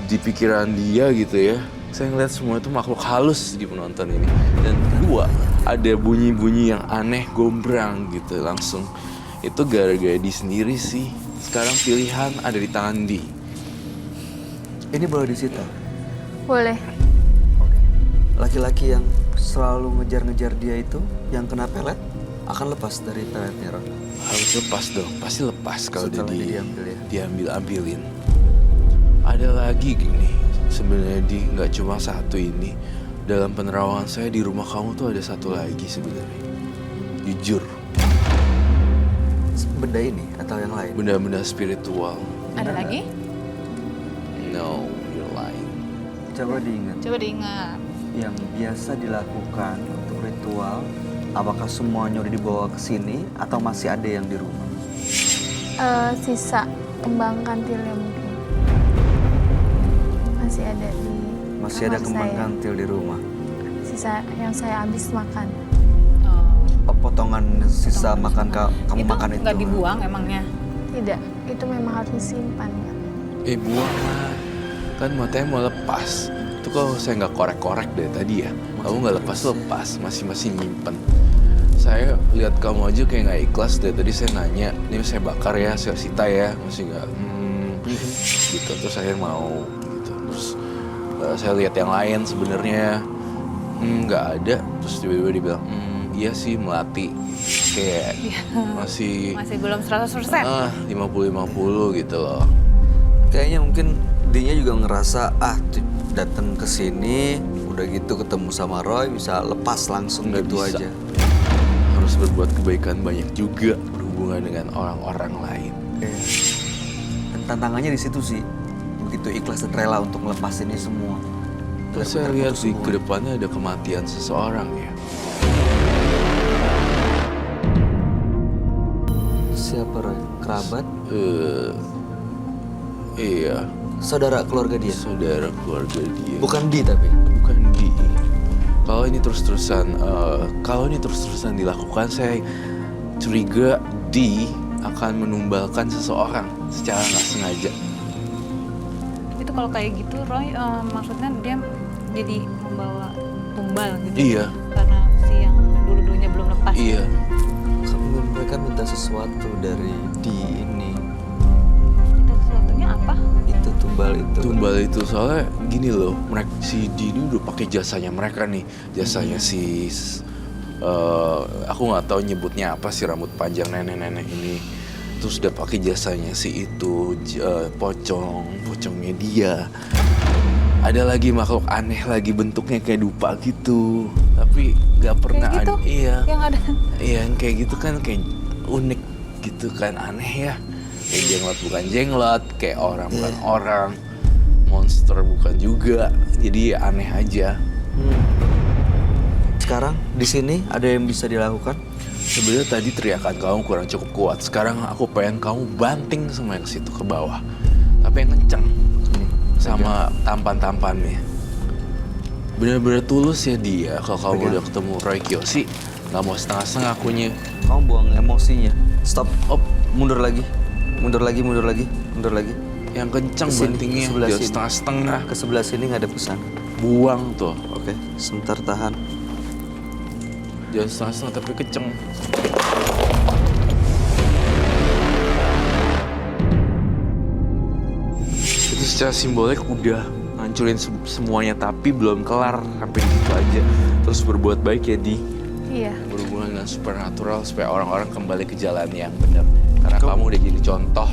di pikiran dia gitu ya. Saya ngeliat semua itu makhluk halus di penonton ini. Dan kedua, ada bunyi-bunyi yang aneh, gombrang gitu langsung. Itu gara-gara Di sendiri sih. Sekarang pilihan ada di tangan Di. Ini boleh disita. Boleh. Oke. Laki-laki yang selalu ngejar-ngejar dia itu, yang kena pelet, akan lepas dari peletnya, Roy. Harus lepas dong, pasti lepas kalau Setelah dia diambil ya. diambil-ambilin. Ada lagi gini, sebenarnya nggak cuma satu ini. Dalam penerawangan saya di rumah kamu tuh ada satu lagi sebenarnya. Jujur, Benda ini atau yang lain? benda-benda spiritual. Ada lagi? No, you're lying. Coba diingat. Coba diingat. Yang biasa dilakukan untuk ritual, apakah semuanya udah dibawa ke sini atau masih ada yang di rumah? Sisa kembang kantilnya mungkin. Masih ada di Masih ada kamar kembang saya. kantil di rumah. Sisa yang saya habis makan. Oh, potongan sisa makan kamu itu makan itu. nggak dibuang emangnya? Tidak, itu memang harus disimpan kan. Buang lah. Kan matanya mau lepas. Itu kalau saya nggak korek-korek dari tadi ya. Kamu nggak lepas, masih nyimpen. Saya lihat kamu aja kayak nggak ikhlas dari tadi. Saya nanya, ini saya bakar ya, saya sita ya, masih nggak gitu. Terus saya mau gitu. Terus saya lihat yang lain sebenarnya nggak ada. Terus tiba-tiba dia bilang, iya sih melati. Kayak masih Masih belum 100%. 50-50 gitu loh. Kayaknya mungkin dia juga ngerasa datang ke sini udah gitu ketemu sama Roy bisa lepas langsung Nggak gitu bisa. aja. Harus berbuat kebaikan banyak juga berhubungan dengan orang-orang lain. Dan tantangannya di situ sih. Begitu ikhlas dan rela untuk melepas ini semua. Terus saya Benar-benar lihat putus di hubungan. kedepannya ada kematian seseorang ya. Siapa Roy? Kerabat? Iya, Saudara keluarga dia? saudara keluarga dia. Bukan Di tapi? Bukan Di. Kalau ini terus-terusan dilakukan, saya curiga Di akan menumbalkan seseorang secara nggak sengaja. Itu kalau kayak gitu Roy, maksudnya dia jadi membawa tumbal gitu. Iya. Karena si yang dulu-dulunya belum lepas. Iya. Mereka minta sesuatu dari Di ini. Itu sesuatunya apa? Itu tumbal itu. Tumbal itu soalnya gini loh, mereka si Di ini udah pakai jasanya mereka nih, jasanya si aku nggak tahu nyebutnya apa sih, rambut panjang nenek-nenek ini. Terus udah pakai jasanya si itu pocongnya dia. Ada lagi makhluk aneh lagi bentuknya kayak dupa gitu. Tapi nggak pernah Kayak gitu? Iya. Yang ada. Iya, yang kayak gitu kan kayak unik gitu kan, aneh ya. Kayak jenglot bukan jenglot, kayak orang bukan orang, monster bukan juga. Jadi aneh aja. Sekarang di sini ada yang bisa dilakukan? Sebenarnya tadi teriakan kamu kurang cukup kuat. Sekarang aku pengen kamu banting semua ke situ ke bawah. Tapi yang kenceng sama tampan-tampannya. Bener-bener tulus ya dia. Kalau kamu udah ketemu Roy Kiyoshi, nggak mau setengah-setengah akunya. Kamu buang emosinya. Stop. Mundur lagi. Mundur lagi, mundur lagi, mundur lagi. Yang kenceng Kesini, bantingnya, sebelah jangan sini. setengah-setengah. Ke sebelah sini nggak ada pesan. Buang tuh. Oke, sebentar tahan. Jangan setengah-setengah tapi kenceng. Itu secara simbolik udah ngancurin semuanya, tapi belum kelar sampai gitu aja. Terus berbuat baik ya di Iya. berhubungan dengan supernatural supaya orang-orang kembali ke jalan yang benar. Karena kamu udah jadi contoh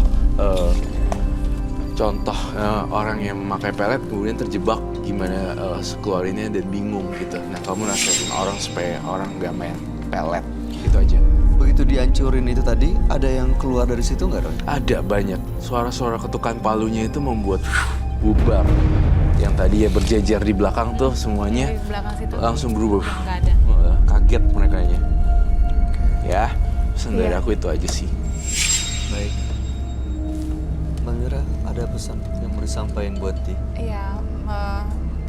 orang yang memakai pelet kemudian terjebak gimana keluarinnya dan bingung gitu. Nah kamu nasihatin orang supaya orang nggak main pelet gitu aja. Begitu dihancurin itu tadi, ada yang keluar dari situ nggak, Roy? Ada banyak suara-suara ketukan palunya itu membuat bubar. Yang tadi ya berjejer di belakang tuh semuanya Di belakang situ langsung berubah. nggak ada. Kaget merekanya. Ya, pesan dari Iya. aku itu aja sih. Baik. Bang Mira, ada pesan yang mau disampaikan buat Di? Iya,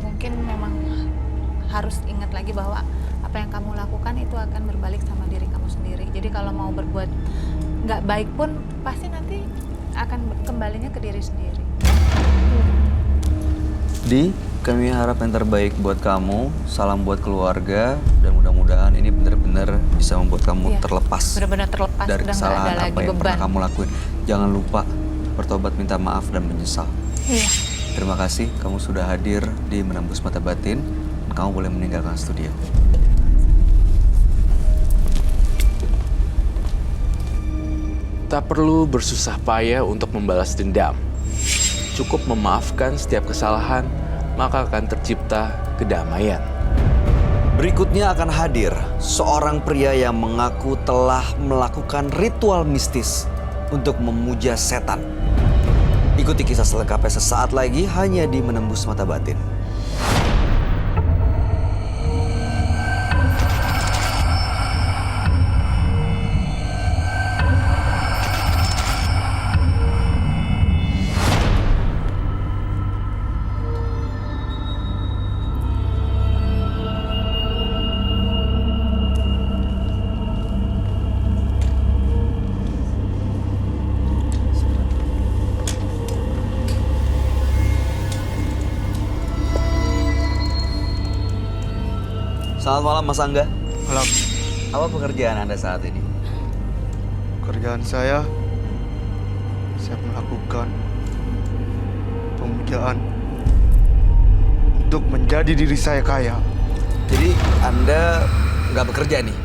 mungkin memang harus ingat lagi bahwa apa yang kamu lakukan itu akan berbalik sama diri kamu sendiri. Jadi kalau mau berbuat nggak baik pun pasti nanti akan kembalinya ke diri sendiri. Di, kami harap yang terbaik buat kamu. Salam buat keluarga dan mudah-mudahan ini benar-benar bisa membuat kamu Iya, terlepas benar-benar terlepas, dari udah nggak kesalahan ada apa lagi yang pernah beban. kamu lakuin. Jangan lupa bertobat, minta maaf dan menyesal. Iya. Terima kasih kamu sudah hadir di Menembus Mata Batin. Kamu boleh meninggalkan studio. Tak perlu bersusah payah untuk membalas dendam. Cukup memaafkan setiap kesalahan, maka akan tercipta kedamaian. Berikutnya akan hadir seorang pria yang mengaku telah melakukan ritual mistis untuk memuja setan. Ikuti kisah selengkapnya sesaat lagi hanya di Menembus Mata Batin. Selamat malam Mas Angga. Malam. Apa pekerjaan Anda saat ini? Pekerjaan saya melakukan pemujaan untuk menjadi diri saya kaya. Jadi Anda nggak bekerja nih?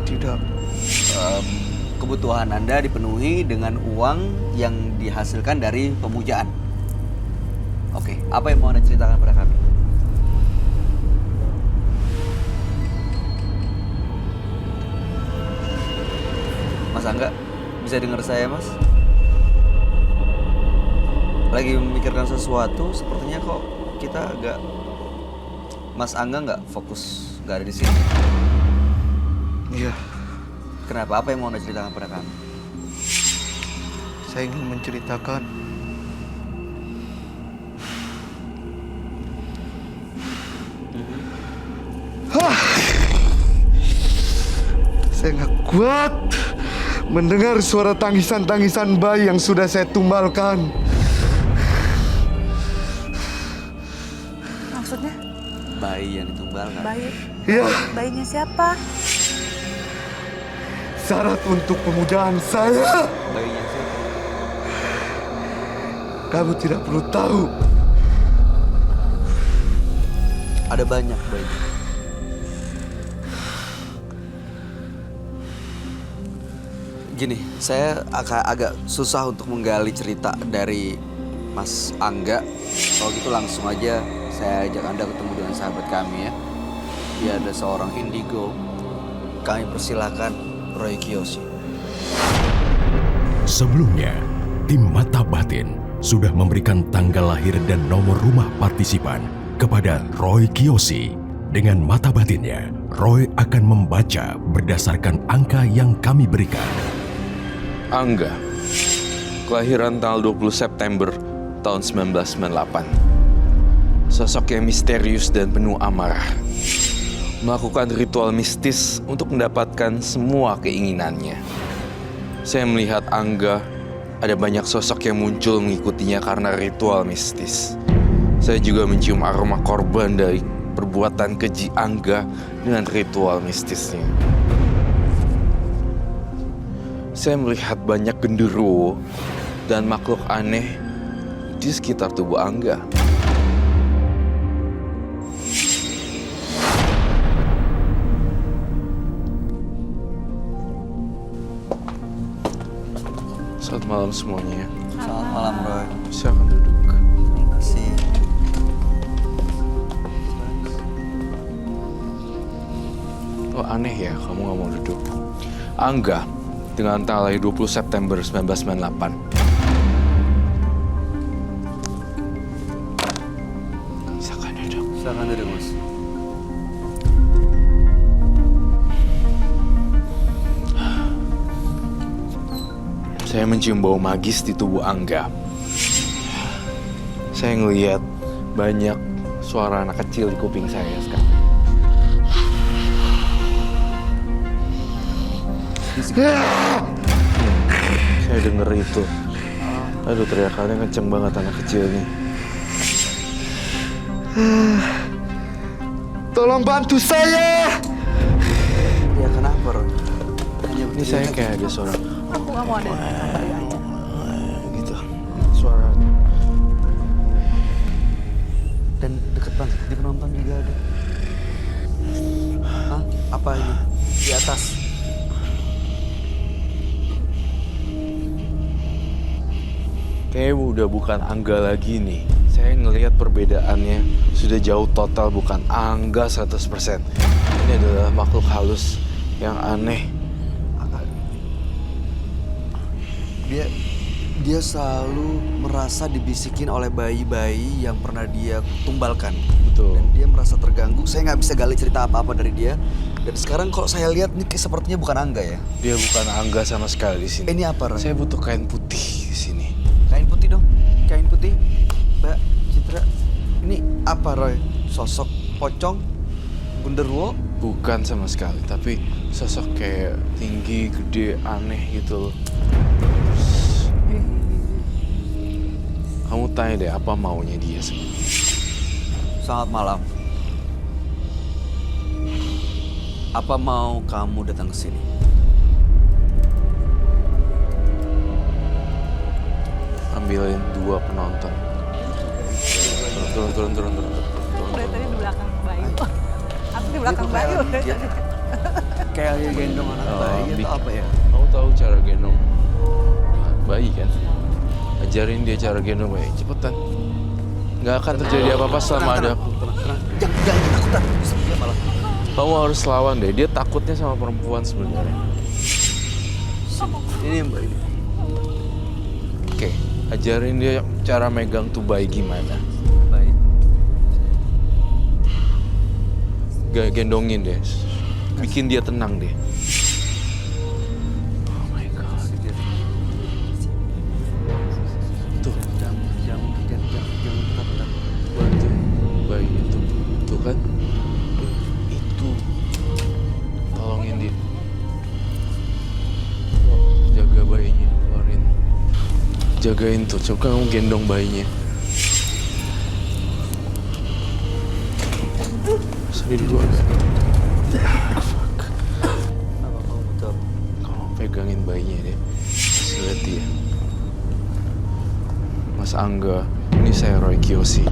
Tidak, Kebutuhan Anda dipenuhi dengan uang yang dihasilkan dari pemujaan. Oke, apa yang mau Anda ceritakan pada kami? Mas Angga, bisa dengar saya, Mas? Lagi memikirkan sesuatu, sepertinya kok kita agak... Mas Angga nggak fokus, nggak ada di sini. iya, Kenapa? Apa yang mau Anda ceritakan pada kami? saya ingin menceritakan saya nggak kuat mendengar suara tangisan-tangisan bayi yang sudah saya tumbalkan. Maksudnya Bayi yang ditumbalkan. bayi Iya, bayinya siapa? syarat untuk pemujaan saya. Bayinya siapa? Kamu tidak perlu tahu. Ada banyak bayi. Gini, saya agak susah untuk menggali cerita dari Mas Angga. Kalau gitu langsung aja saya ajak Anda ketemu dengan sahabat kami ya. Dia ada seorang indigo. Kami persilakan Roy Kiyoshi. Sebelumnya, tim Mata Batin sudah memberikan tanggal lahir dan nomor rumah partisipan kepada Roy Kiyoshi. Dengan mata batinnya, Roy akan membaca berdasarkan angka yang kami berikan. Angga, kelahiran tanggal 20 September tahun 1998. Sosok yang misterius dan penuh amarah. Melakukan ritual mistis untuk mendapatkan semua keinginannya. Saya melihat Angga, ada banyak sosok yang muncul mengikutinya karena ritual mistis. Saya juga mencium aroma korban dari perbuatan keji Angga dengan ritual mistisnya. Saya melihat banyak genderuwo dan makhluk aneh di sekitar tubuh Angga. Selamat malam semuanya. Selamat malam Roy. Silakan duduk. Terima kasih. Oh aneh ya, kamu gak mau duduk. Angga, dengan tanggal lahir 20 September 1998. Silakan duduk. Silakan duduk, Mas. Saya mencium bau magis di tubuh Angga. Saya ngelihat banyak suara anak kecil di kuping saya sekarang. Saya denger itu. Aduh, teriakannya kenceng banget anak kecil ini. Tolong bantu saya. Ya kenapa Roy? Ini saya kayak ada suara Aku nggak mau ada. gitu. Suara. Dan deket banget di penonton juga ada. Hah? Apa ini? Di atas. Kayaknya udah bukan Angga lagi nih. Saya ngelihat perbedaannya sudah jauh total, bukan Angga 100%. Ini adalah makhluk halus yang aneh. Dia selalu merasa dibisikin oleh bayi-bayi yang pernah dia tumbalkan. Betul. Dan dia merasa terganggu. Saya nggak bisa gali cerita apa-apa dari dia. Dan sekarang kalau saya lihat ini sepertinya bukan Angga ya. Dia bukan Angga sama sekali di sini. Ini apa Roy? Saya butuh kain putih di sini. Kain putih dong. Kain putih. Mbak Citra. Ini apa Roy? Sosok pocong? Genderuwo? Bukan sama sekali, tapi sosok kayak tinggi, gede, aneh gitu loh. Kamu tanya deh apa maunya dia sebenarnya. Selamat malam. Apa mau kamu datang ke sini? Ambilin 2 penonton. Turun. Dari tadi di belakang Bayu. Aku di belakang Itu Bayu. Kayak dia gendong anak bayi atau apa ya? Kamu tahu cara gendong bayi kan? Ajarin dia cara gendong bayi, cepetan. Nggak akan terjadi apa-apa selama ada aku. Jangan ketakutan. Dia malah. Kamu harus lawan deh, dia takutnya sama perempuan sebenarnya. Ini Mbak ini. Oke, ajarin dia cara megang tuh bayi gimana. Baik. Gendongin deh, bikin dia tenang deh. Oh my god. Tuh, Jangan ketakutan. bantu bayi itu. Tuh kan? Itu. Tolongin dia. Jaga bayinya, keluarin. Jagain tuh, coba kamu gendong bayinya. Sedih dulu agak. Fuck. Apa kamu butuh? Kamu pegangin bayinya deh. Kasih lihat dia. Mas Angga, ini saya Roy Kiyoshi.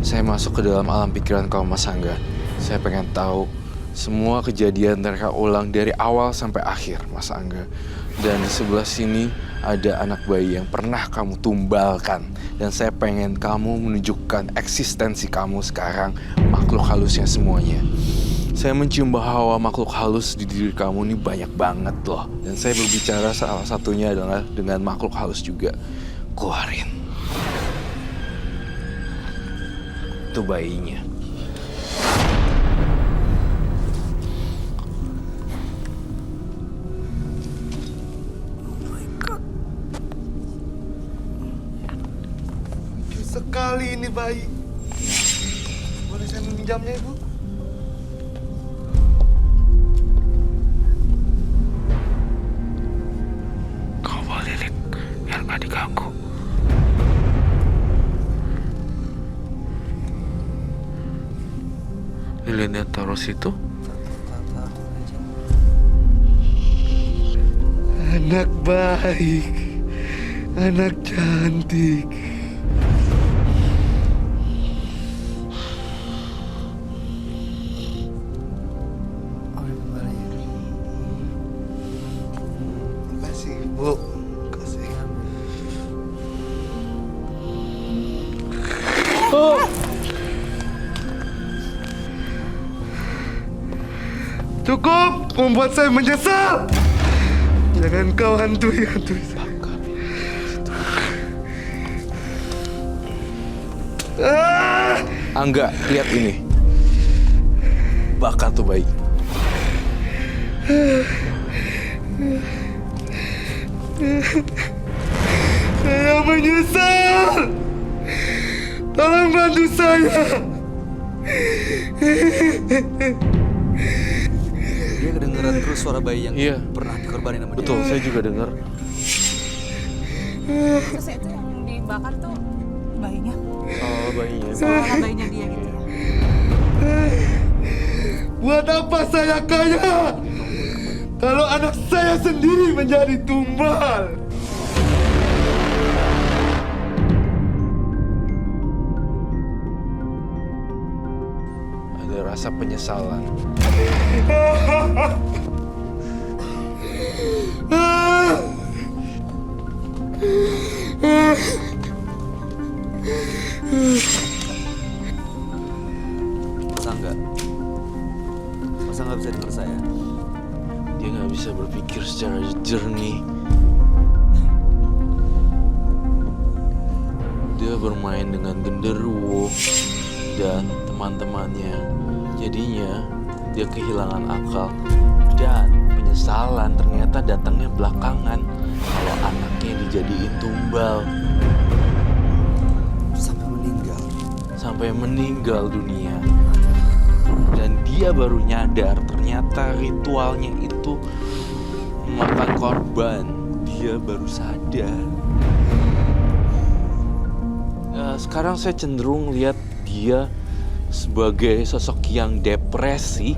Saya masuk ke dalam alam pikiran kamu Mas Angga. Saya pengen tahu Semua kejadian tereka ulang dari awal sampai akhir, Mas Angga. Dan di sebelah sini ada anak bayi yang pernah kamu tumbalkan. Dan saya pengen kamu menunjukkan eksistensi kamu sekarang, makhluk halusnya semuanya. Saya mencium bahwa makhluk halus di diri kamu ini banyak banget loh. Dan saya berbicara salah satunya adalah dengan makhluk halus juga. Keluarin. Itu bayinya. Sekali ini bayi. Boleh saya meminjamnya, Ibu? Kau bawa Lilik, biar gak diganggu. Lilinnya taruh situ. Anak baik, anak cantik. Makasih, Bu. Makasih. Cukup membuat saya menyesal. Jangan kau hantui saya. Angga, lihat ini. Bakar tuh bayi. Saya menyesal. Tolong bantu saya. Dia kedengeran terus suara bayi yang Iya. pernah dikorbanin sama dia. Betul, saya juga dengar. Terus itu yang dibakar tuh bayinya. Oh, bayinya. Seolah bayinya dia gitu ya. Buat apa saya kaya kalau anak saya sendiri menjadi tumbal? Ada rasa penyesalan. Masa nggak bisa denger saya? Dia nggak bisa berpikir secara jernih. Dia bermain dengan genderuwo dan teman-temannya. Jadinya dia kehilangan akal dan penyesalan ternyata datangnya belakangan kalau anaknya dijadiin tumbal sampai meninggal dunia. Dan dia baru nyadar ternyata ritualnya itu memakan korban. Dia baru sadar. Sekarang saya cenderung lihat dia sebagai sosok yang depresi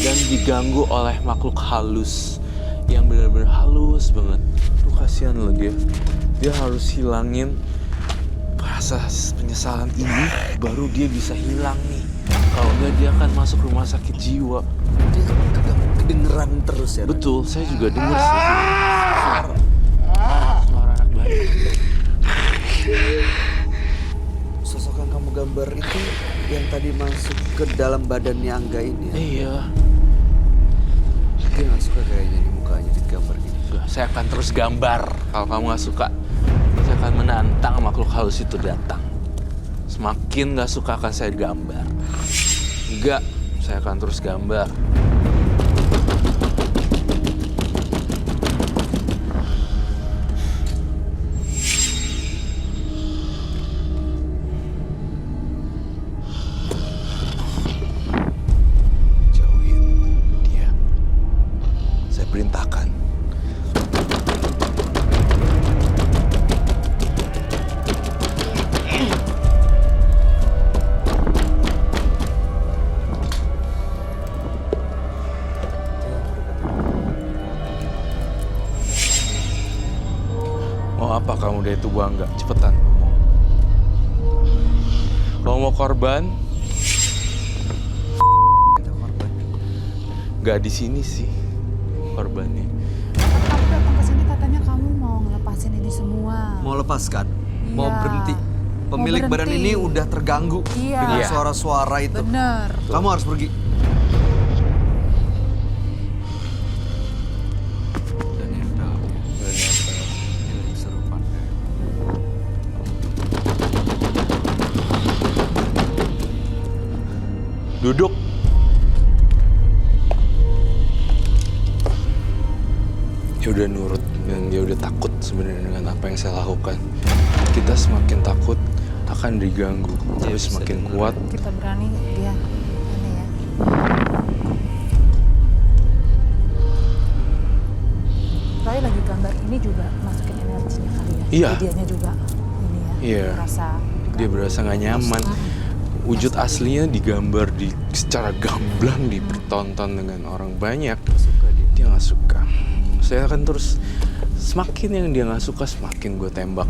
dan diganggu oleh makhluk halus yang benar-benar halus banget. Tuh kasihan loh dia. Dia harus hilangin rasa penyesalan ini baru dia bisa hilang nih. Kalau enggak dia akan masuk rumah sakit jiwa. Dia kedengeran terus ya? Betul, saya juga dengar sih suara anak bayi. Sosok yang kamu gambar itu yang tadi masuk ke dalam badannya Angga ini ya? Iya. Dia nggak suka kayaknya nih mukanya digambar gini. Saya akan terus gambar. Kalau kamu nggak suka, saya akan menantang makhluk halus itu datang. Semakin nggak suka akan saya gambar. Enggak, saya akan terus gambar. Jauhin dia. Saya perintahkan. Mau apa kamu dari tubuh Angga? Cepetan ngomong. Kalau mau korban, Kita korban. nggak di sini sih korbannya. Kamu datang ke sini katanya kamu mau ngelepasin ini semua. Mau lepaskan? Mau Iya. berhenti? Pemilik badan berhenti. ini udah terganggu Iya. dengan Iya. suara-suara itu. Bener. Kamu harus pergi. Dan nempel. Ini kesurupan. Duduk. Dia udah nurut dan dia udah takut sebenarnya dengan apa yang saya lakukan. Kita semakin takut akan diganggu, tapi bisa semakin dengar. kuat. Kita berani dia ini ya. Roy lagi gambar ini juga masukin energinya kali ya. Iya. Jadi dianya juga ini ya. Iya. Merasa Dia berasa nggak nyaman. Wujud aslinya digambar secara gamblang, dipertonton dengan orang banyak. Dia nggak suka. Saya akan terus, semakin yang dia nggak suka, semakin gue tembak.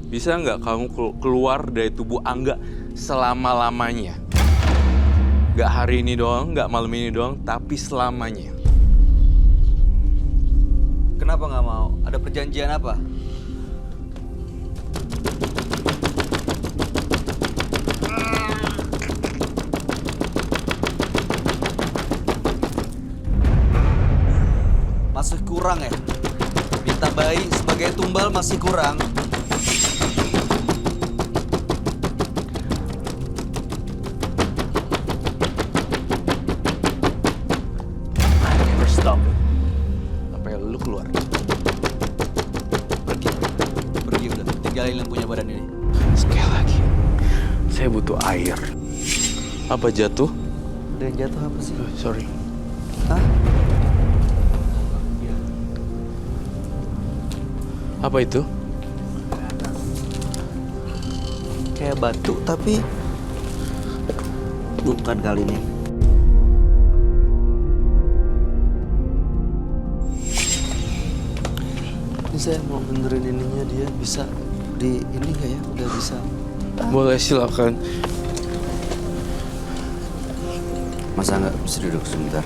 Bisa nggak kamu keluar dari tubuh Angga selama-lamanya? Nggak hari ini doang, nggak malam ini doang, tapi selamanya. Kenapa nggak mau? Ada perjanjian apa? Masih kurang ya? Minta bayi sebagai tumbal masih kurang. I never stop it. Sampai lu keluar. Pergi. Pergi udah. Tinggalin yang punya badan ini. Sekali lagi, saya butuh air. Apa jatuh? Ada yang jatuh apa sih? Sorry. Hah? Apa itu? Kayak batu tapi bukan kali ini. Ini saya mau benerin ininya dia bisa di ini nggak ya? Udah bisa. Boleh, silakan. Masa nggak bisa duduk sebentar?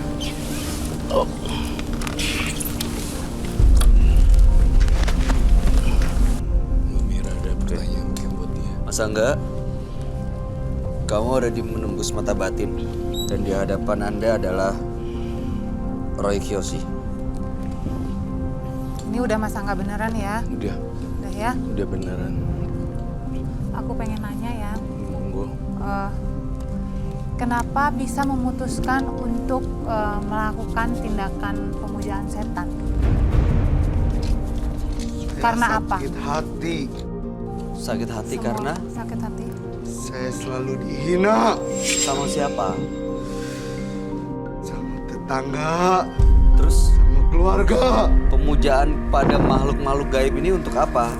Mbak Mira ada pertanyaan mungkin buat dia. Masa enggak? Kamu ada di menembus mata batin dan di hadapan Anda adalah Roy Kiyoshi. ini udah masa nggak beneran ya. Udah Ya, beneran. aku pengen nanya ya, Monggo. kenapa bisa memutuskan untuk melakukan tindakan pemujaan setan? Karena apa? Sakit hati. Sakit hati Semua karena sakit hati. Saya selalu dihina sama siapa? sama tetangga, Terus sama keluarga. pemujaan pada makhluk-makhluk gaib ini untuk apa?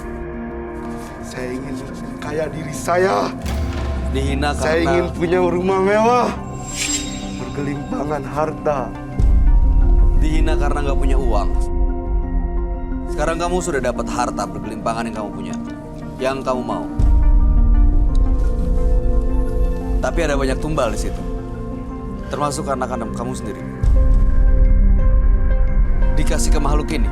Saya ingin kaya diri saya. Dihina Saya karena ingin punya rumah mewah, bergelimpangan harta. dihina karena nggak punya uang. Sekarang kamu sudah dapat harta bergelimpangan yang kamu punya, yang kamu mau. Tapi ada banyak tumbal di situ, termasuk anak-anak kamu sendiri. Dikasih ke makhluk ini.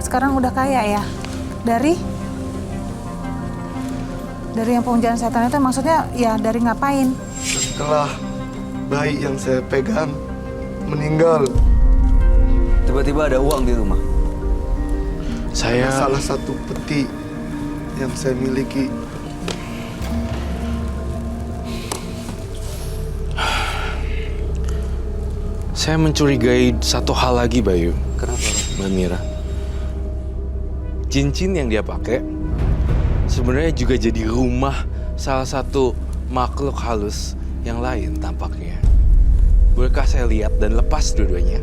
Sekarang udah kaya ya? Dari yang pemujaan setan itu maksudnya ya dari ngapain? Setelah bayi yang saya pegang meninggal, Tiba-tiba ada uang di rumah. Saya salah satu peti yang saya miliki. saya mencurigai satu hal lagi, Bayu. Kenapa? Roy? Mbak Mira. Cincin yang dia pakai sebenarnya juga jadi rumah salah satu makhluk halus yang lain tampaknya. Bolehkah saya lihat dan lepas dua-duanya?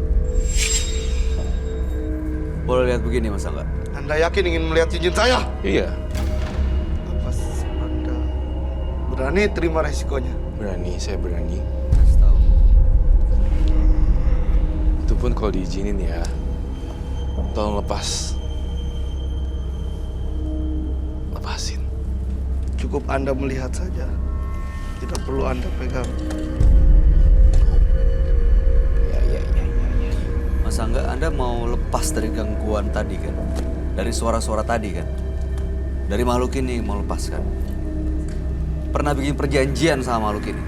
Boleh lihat begini, masa enggak? Anda yakin ingin melihat cincin saya? Iya, Apa Anda berani terima resikonya? berani, saya berani. Kasih tahu. Itu pun kalau diizinin ya. Tolong lepas. Lepasin. Cukup Anda melihat saja. Tidak perlu Anda pegang. Ya. Mas Angga, Anda mau lepas dari gangguan tadi kan? Dari suara-suara tadi kan? Dari makhluk ini mau lepaskan. Pernah bikin perjanjian sama makhluk ini.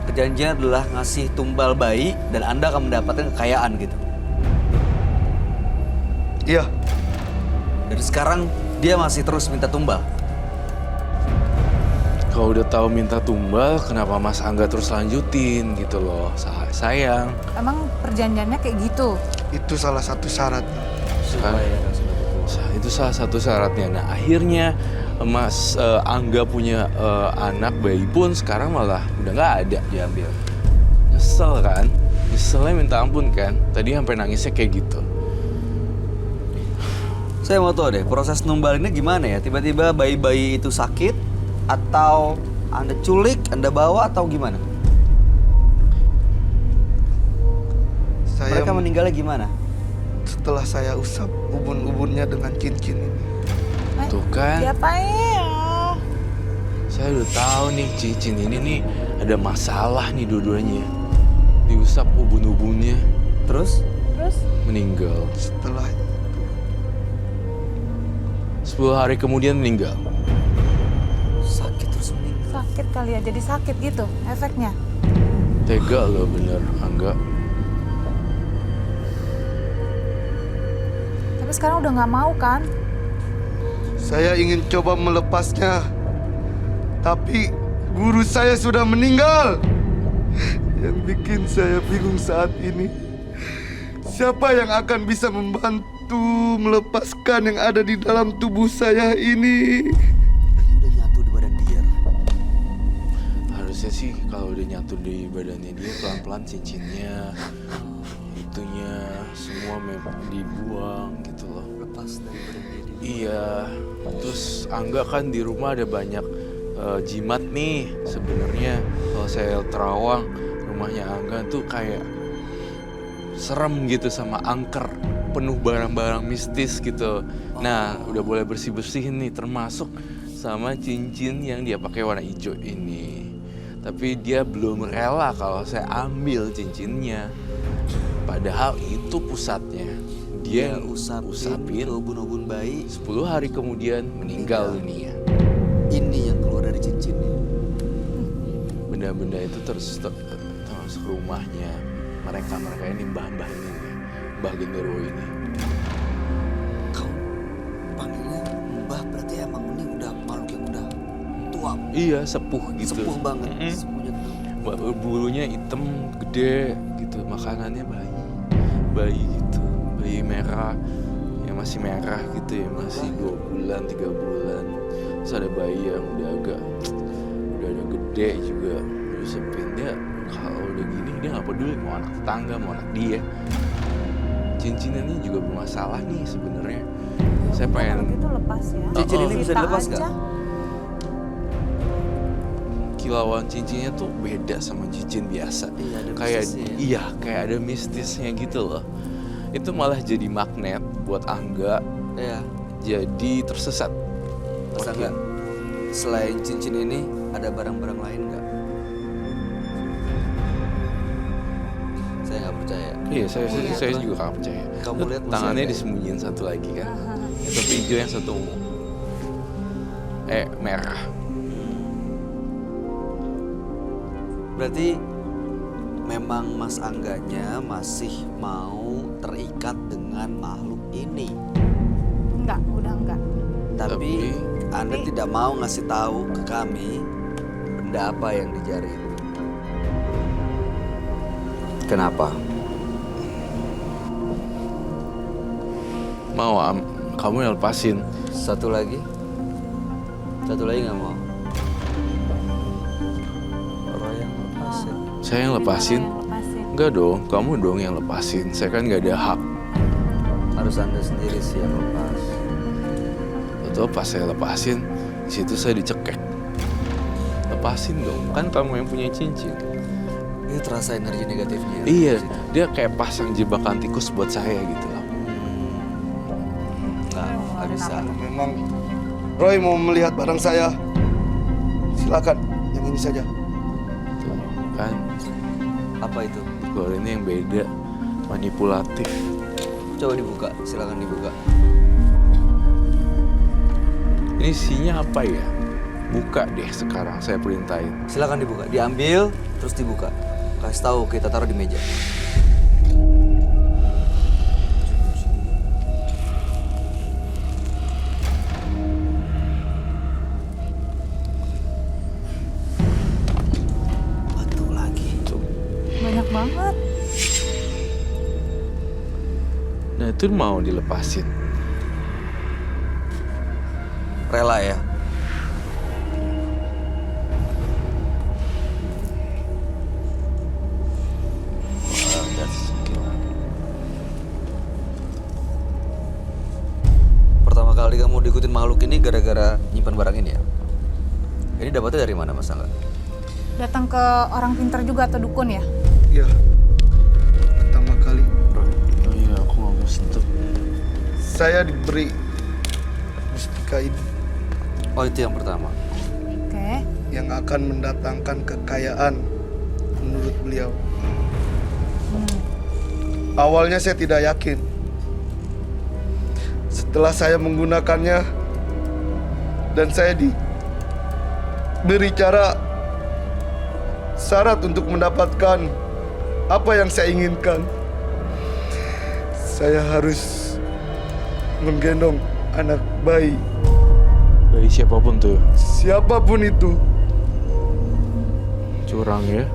Perjanjian adalah ngasih tumbal bayi dan Anda akan mendapatkan kekayaan gitu. Iya, Dan sekarang dia masih terus minta tumbal. Kalau udah tahu minta tumbal, kenapa Mas Angga terus lanjutin gitu loh, sayang. Emang perjanjiannya kayak gitu? itu salah satu syarat. Itu salah satu syaratnya. Nah akhirnya Mas Angga punya anak bayi pun sekarang malah udah nggak ada, diambil. Nyesel kan? Nyeselnya minta ampun kan? Tadi sampai nangisnya kayak gitu. Saya mau tahu deh, proses numbal ini gimana ya? Tiba-tiba bayi-bayi itu sakit atau Anda culik, Anda bawa atau gimana? Mereka meninggalnya gimana? Setelah saya usap ubun-ubunnya dengan cincin ini. Tuh kan? Diapain ya? Saya udah tahu nih cincin ini nih ada masalah nih dua-duanya. Diusap ubun-ubunnya, Terus? meninggal. Setelah 10 hari kemudian meninggal. Sakit terus meninggal. Sakit kali ya, jadi sakit gitu efeknya. Tega loh bener, Angga. Tapi sekarang udah nggak mau kan? saya ingin coba melepasnya. Tapi guru saya sudah meninggal. Yang bikin saya bingung saat ini, siapa yang akan bisa membantu melepaskan yang ada di dalam tubuh saya ini? Udah nyatu di badan dia. Harusnya sih kalau udah nyatu di badannya dia pelan-pelan cincinnya, itunya semua memang dibuang gitu loh. Lepas dari badan dia. Iya, terus Angga kan di rumah ada banyak jimat nih. Sebenarnya kalau saya terawang rumahnya Angga tuh kayak serem gitu sama angker, penuh barang-barang mistis gitu. Nah, udah boleh bersih-bersihin nih, termasuk sama cincin yang dia pakai warna hijau ini. Tapi dia belum rela kalau saya ambil cincinnya. Padahal itu pusatnya. Dia usapin ubun-ubun bayi. 10 hari kemudian meninggal dunia. Ini yang keluar dari cincinnya. Benda-benda itu terus termasuk rumahnya mereka ini mbah-mbah ini nih, Mbah Genderuwo ini. Kau panggilnya Mbah, berarti emang ini udah makhluk yang udah tua. Iya, sepuh gitu. Sepuh banget. Sepuhnya tuh. Bulunya hitam gede gitu, makanannya bayi gitu, bayi merah yang masih merah gitu ya, masih 2 bulan 3 bulan. Terus ada bayi yang udah agak gede juga, diusapin. Dia kalau udah gini dia nggak peduli mau anak tetangga mau anak dia. Cincin ini juga bermasalah nih sebenarnya. Saya Kalau pengen gitu lepas ya. Cincin ini bisa Kita dilepas aja. nggak? kilauan cincinnya tuh beda sama cincin biasa. Iya, ada Kayak mistisnya. kayak ada mistisnya gitu loh. Itu malah jadi magnet buat Angga, Iya. jadi tersesat. Mas Angga, selain cincin ini ada barang-barang lain nggak? Saya nggak percaya. Iya, saya juga gak percaya. Kamu Tuh, lihat masih tangannya ada. disembunyiin satu lagi kan. Yang satu hijau, yang satu ungu. Merah. Berarti memang Mas Angganya masih mau terikat dengan makhluk ini. Enggak, udah enggak. Tapi Anda Tapi- tidak mau ngasih tahu ke kami benda apa yang dicari itu. Kenapa? Mau kamu yang lepasin. Satu lagi nggak mau. Roy yang lepasin. Saya yang lepasin. Lepasin. Enggak dong, kamu dong yang lepasin. Saya kan gak ada hak. Harus Anda sendiri sih yang lepas. Atau pas saya lepasin, di situ saya dicekek. Lepasin dong, kan kamu yang punya cincin. Ini terasa energi negatifnya. Iya, dia kayak pasang jebakan tikus buat saya gitu loh. Nggak bisa. Memang Roy mau melihat barang saya. Silakan, yang ini saja. Tuh, kan Apa itu? kalau ini yang beda, manipulatif. Coba dibuka, silakan dibuka. Ini isinya apa ya? Buka deh sekarang, saya perintahin. Silakan dibuka, diambil terus dibuka. Kasih tahu kita taruh di meja. Batu lagi. Banyak banget. Nah itu mau dilepasin. Rela ya. Wow, that's gila. Pertama kali kamu diikutin makhluk ini gara-gara nyimpan barang ini ya? Ini dapatnya dari mana Mas Angga? Datang ke orang pintar juga atau dukun ya? Ya, pertama kali Oh iya, aku nggak mau sentuh. saya diberi mustika ini Oh itu yang pertama. Oke. yang akan mendatangkan kekayaan menurut beliau. Awalnya saya tidak yakin. Setelah saya menggunakannya dan saya diberi syarat untuk mendapatkan apa yang saya inginkan, saya harus menggendong anak bayi, Bayi siapapun tuh, siapapun itu. curang ya.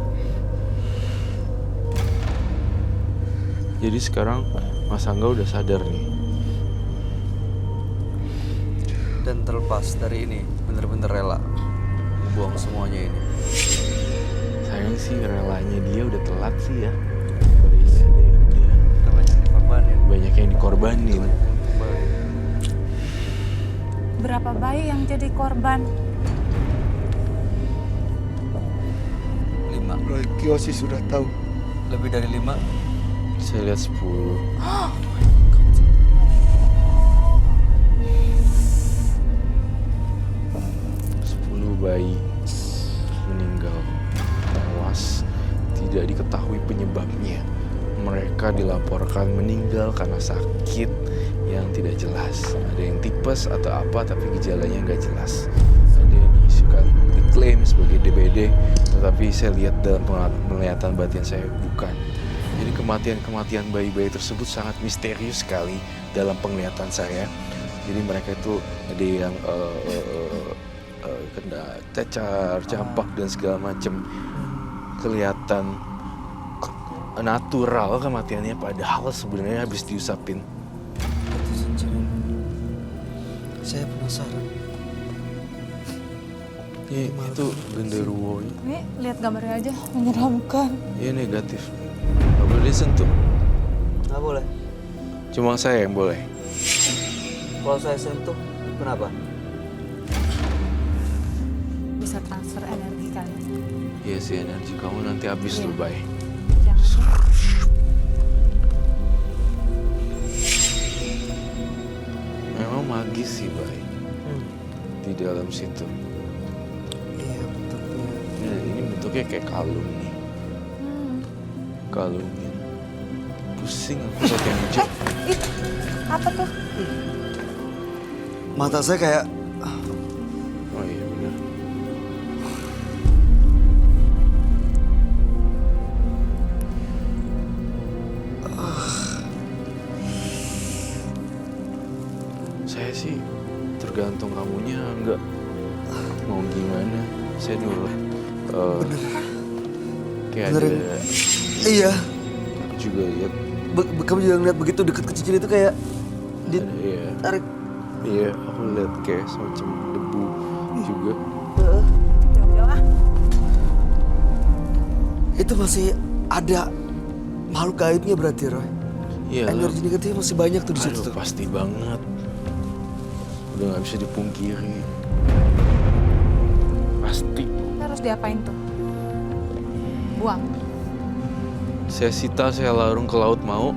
Jadi sekarang Mas Angga udah sadar nih. Dan terlepas dari ini, bener-bener rela buang semuanya ini. Sayang sih relanya dia udah telat sih ya. Bayinya ada yang dia Namanya dikorbanin. banyak yang dikorbanin. Berapa bayi yang jadi korban? 5. Roy Kiyoshi sudah tahu. Lebih dari 5. Saya lihat 10. Bayi meninggal tewas, tidak diketahui penyebabnya. Mereka dilaporkan meninggal karena sakit yang tidak jelas. Ada yang tipes atau apa tapi gejalanya nggak jelas. Ada yang diklaim sebagai DBD, tetapi saya lihat dalam penglihatan batin saya bukan. Jadi kematian bayi-bayi tersebut sangat misterius sekali dalam penglihatan saya. Jadi mereka itu ada yang kena cacar, campak dan segala macam, kelihatan natural kematiannya, padahal sebenarnya habis diusapin. Saya penasaran. Itu genderuwo. Nih, lihat gambarnya aja, menyeramkan. Iya negatif. Gak boleh disentuh. Nggak boleh. Cuma saya yang boleh. Kalau saya sentuh, kenapa? Bisa transfer energi kali. Iya sih, energi kamu nanti habis Iya. loh, Bay. Jangan. Memang magis sih, Bay. Di dalam situ. Iya, bentuknya. Ini bentuknya kayak kalung nih. Kalungin. Pusing aku lihat yang hijau. Apa tuh? Mata saya kayak Oh iya benar. Saya sih tergantung kamunya nggak mau gimana. Saya nurut. Kayak Benerin. ada iya. juga lihat. Kamu juga ngeliat begitu deket kecil itu kayak Iya. ditarik. Iya, aku lihat kayak semacam debu juga. Jauh-jauh ah. Itu masih ada makhluk gaibnya berarti, Roy. Iya. Energi negatifnya masih banyak tuh di situ Aduh, tuh. pasti banget. Udah nggak bisa dipungkiri. Pasti. Harus diapain tuh? Buang. Saya sita, saya larung ke laut mau.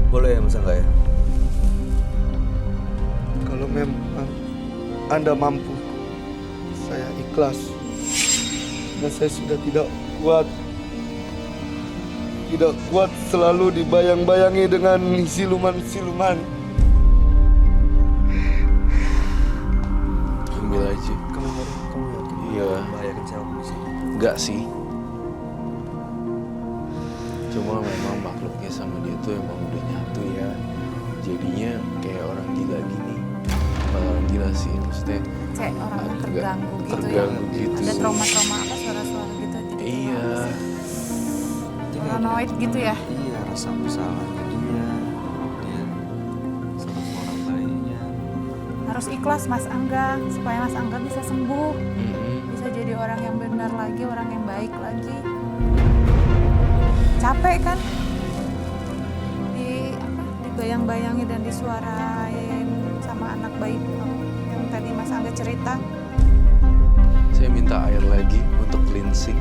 Boleh ya, masa enggak ya? Kalau memang Anda mampu, saya ikhlas. Dan saya sudah tidak kuat. Tidak kuat selalu dibayang-bayangi dengan siluman-siluman. Ambil aja. Kamu yakin? Iya. Bahayakan saya di sini. Enggak sih. Cuma memang makhluknya sama dia tuh emang udah nyatu ya. Jadinya kayak orang gila gini. Orang gila sih maksudnya. Kayak orangnya agak terganggu gitu terganggu ya. gitu Ada sih. trauma-trauma apa suara-suara gitu. Jadi Iya. paranoid gitu ya. Iya, rasa bersalahnya dia sama orang bayinya. Harus ikhlas Mas Angga supaya Mas Angga bisa sembuh. Mm-mm. Bisa jadi orang yang benar lagi, orang yang baik lagi. Capek kan? Dibayang-bayangi dan disuarain sama anak bayi yang tadi Mas Angga cerita. Saya minta air lagi untuk cleansing.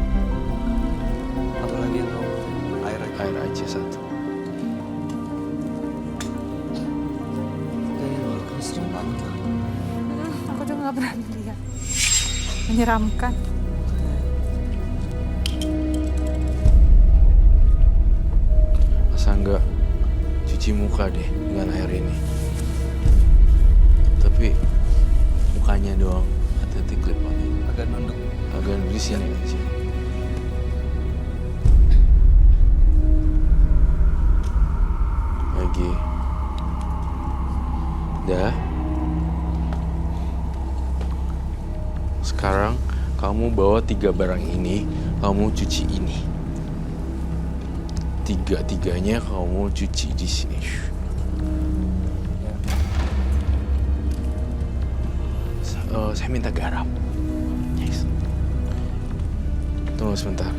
Apalagi yang kamu air aja. Air aja satu. Kayaknya luar serem banget lah. Aku juga nggak berani lihat. Menyeramkan. Masa enggak cuci muka deh dengan air ini. Tapi mukanya doang. Hati-hati klip ini. Agak nunduk. Agak di sini aja. Lagi. Dah. Sekarang kamu bawa 3 barang ini, kamu cuci ini. 3-tiganya kamu cuci di sini. Saya minta garam. Yes. Tunggu sebentar.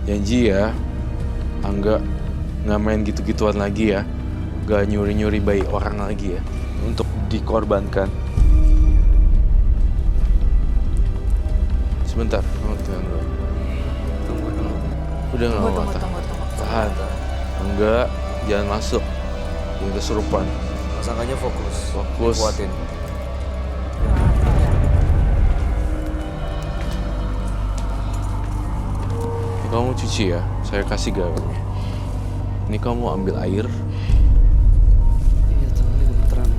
Janji ya, Angga nggak main gitu-gituan lagi ya. Gak nyuri-nyuri bayi orang lagi ya. Untuk dikorbankan. Sebentar, tunggu. Tunggu dulu. Udah nggak Tunggu, apa-apa. tunggu. Tahan. Enggak, jangan masuk. Jangan kesurupan. Pasangannya fokus. Fokus. Kuatin. Ini kamu cuci ya, saya kasih garamnya. Ini kamu ambil air. Iya, tangannya gemeteran.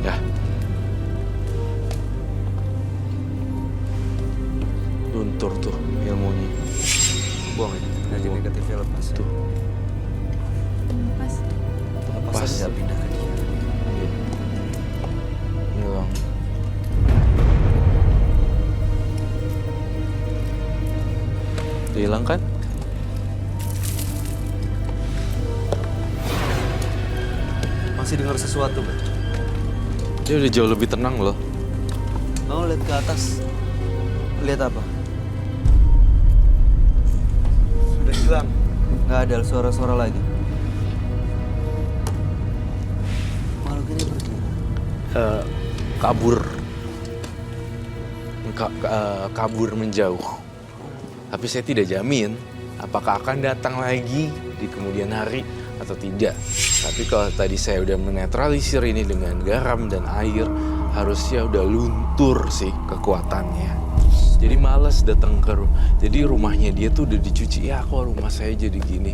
Ya. Luntur tuh ilmunya. Buang ini. Energi negatifnya lepas. Tuh. Mas, Lepas Pas. aja pindah ke dia. Hilang. Udah hilang kan? Masih dengar sesuatu, Bang? Dia udah jauh lebih tenang loh. Kamu lihat ke atas. Lihat apa? Sudah hilang. Nggak ada suara-suara lagi. Makhluk ini pergi. Kabur. Kabur menjauh. Tapi saya tidak jamin apakah akan datang lagi di kemudian hari atau tidak. Tapi kalau tadi saya udah menetralisir ini dengan garam dan air, harusnya udah luntur sih kekuatannya. Jadi males datang ke jadi rumahnya dia tuh udah dicuci. Ya kok rumah saya jadi gini.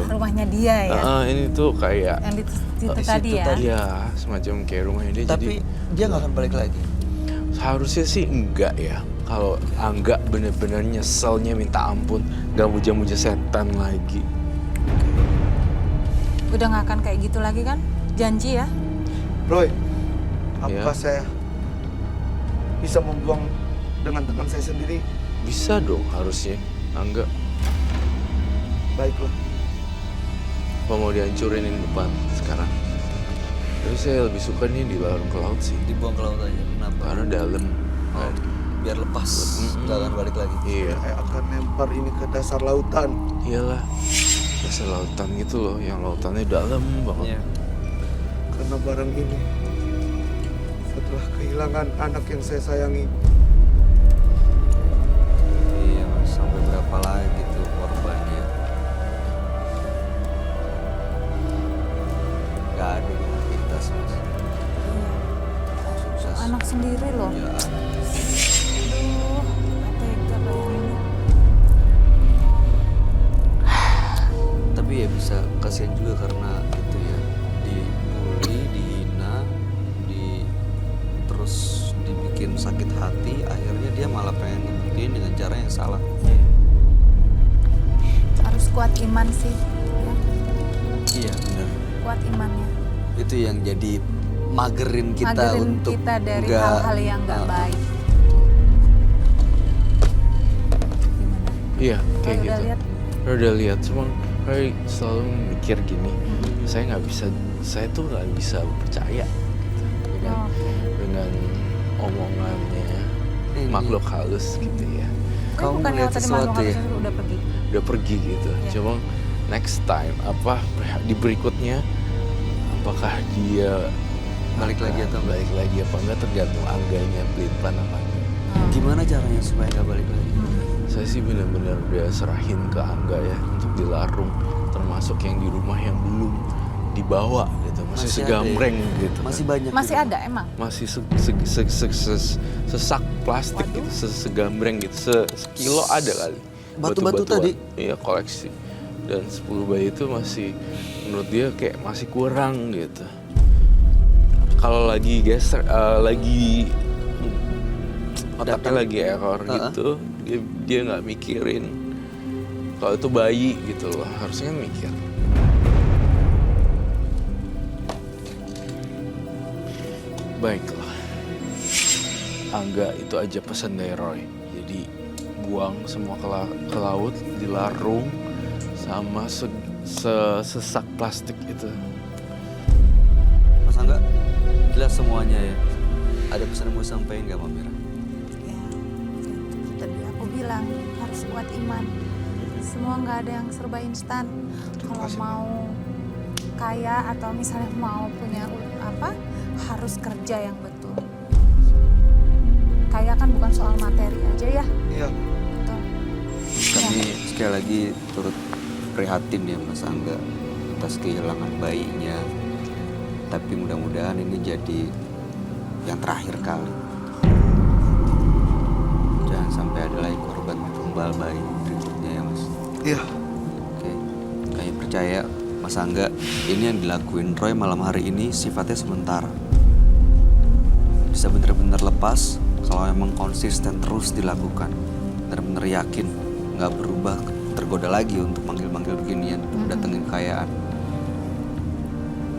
rumahnya dia ya. Ini tuh kayak Yang di situ di tadi situ ya. tadi. ya semacam kayak rumahnya dia. Tapi dia nggak akan balik lagi. Seharusnya sih enggak ya. Kalau Angga bener-bener nyeselnya minta ampun, gak muja-muja setan lagi. Udah nggak akan kayak gitu lagi kan? Janji ya. Roy, Ya. apakah saya bisa membuang dengan tangan saya sendiri? Bisa dong harusnya, Angga. Baiklah. Apa mau dihancurin ini depan sekarang? Tapi saya lebih suka nih dilarung ke laut sih. Dibuang ke laut aja. Kenapa? Karena dalam. Oh, biar lepas. Nggak akan balik lagi. Iya, Saya akan lempar ini ke dasar lautan. iyalah. Dasar lautan gitu loh, yang lautannya dalam banget. Iya. Karena barang ini setelah kehilangan anak yang saya sayangi. Iya mas, sampai berapa lagi tuh korbannya? Gak ada yang pintas mas. Susah. Anak sendiri loh. Ya, Aduh, gak tega bayanginnya. tapi ya bisa kasihan juga karena itu ya, dibully, dihina, terus dibikin sakit hati, akhirnya dia malah pengen ngebuktiin dengan cara yang salah. Harus kuat iman sih, ya. Iya benar. Kuat imannya. Itu yang jadi magerin kita Magerin untuk kita dari nggak- hal-hal yang nggak baik. Gimana? Iya, kayak Roy udah gitu. lihat? Roy udah lihat, cuma Roy selalu mikir gini, saya tuh nggak bisa percaya dengan, Oh, oke. dengan omongannya Ini. makhluk halus gitu ya. Kamu bukan yang ngeliat tadi sesuatu makhluk ya? halus udah pergi. Udah pergi gitu. Iya. Cuma next time di berikutnya apakah dia Balik lagi atau enggak? balik lagi apa enggak tergantung Angganya pelin pelan apa enggak. Gimana caranya supaya nggak balik lagi? Saya sih benar-benar udah serahin ke Angga ya untuk dilarung, termasuk yang di rumah yang belum dibawa gitu, masih Masih ada segambreng ya? gitu. Masih banyak. Masih gitu. ada emang? Masih sesak plastik gitu, segambreng gitu, sekilo ada kali. Batu-batu tadi? Iya, koleksi. Dan 10 bayi itu masih menurut dia kayak masih kurang gitu. Kalau lagi geser, lagi otaknya lagi error gitu, dia nggak mikirin kalau itu bayi gitu loh, harusnya kan mikir. Baiklah, Angga itu aja pesan dari Roy. Jadi buang semua ke laut, dilarung sama sesak plastik itu. Mas Angga, jelas semuanya ya. Ada pesan yang mau sampaikan nggak Mbak Mira? Ya, itu tadi aku bilang harus kuat iman. Semua nggak ada yang serba instan. Kalau mau kaya atau misalnya mau punya apa, harus kerja yang betul. Kaya kan bukan soal materi aja ya. Iya. Betul. Kami sekali lagi turut prihatin ya Mas Angga atas kehilangan bayinya. Tapi mudah-mudahan ini jadi yang terakhir kali. Jangan sampai ada lagi korban tumbal bayi berikutnya ya Mas. Iya. Oke, kami percaya Mas Angga, ini yang dilakuin Roy malam hari ini sifatnya sementara. Bisa bener-bener lepas kalau emang konsisten terus dilakukan. Bener-bener yakin, nggak berubah, tergoda lagi untuk manggil-manggil beginian, datengin kekayaan.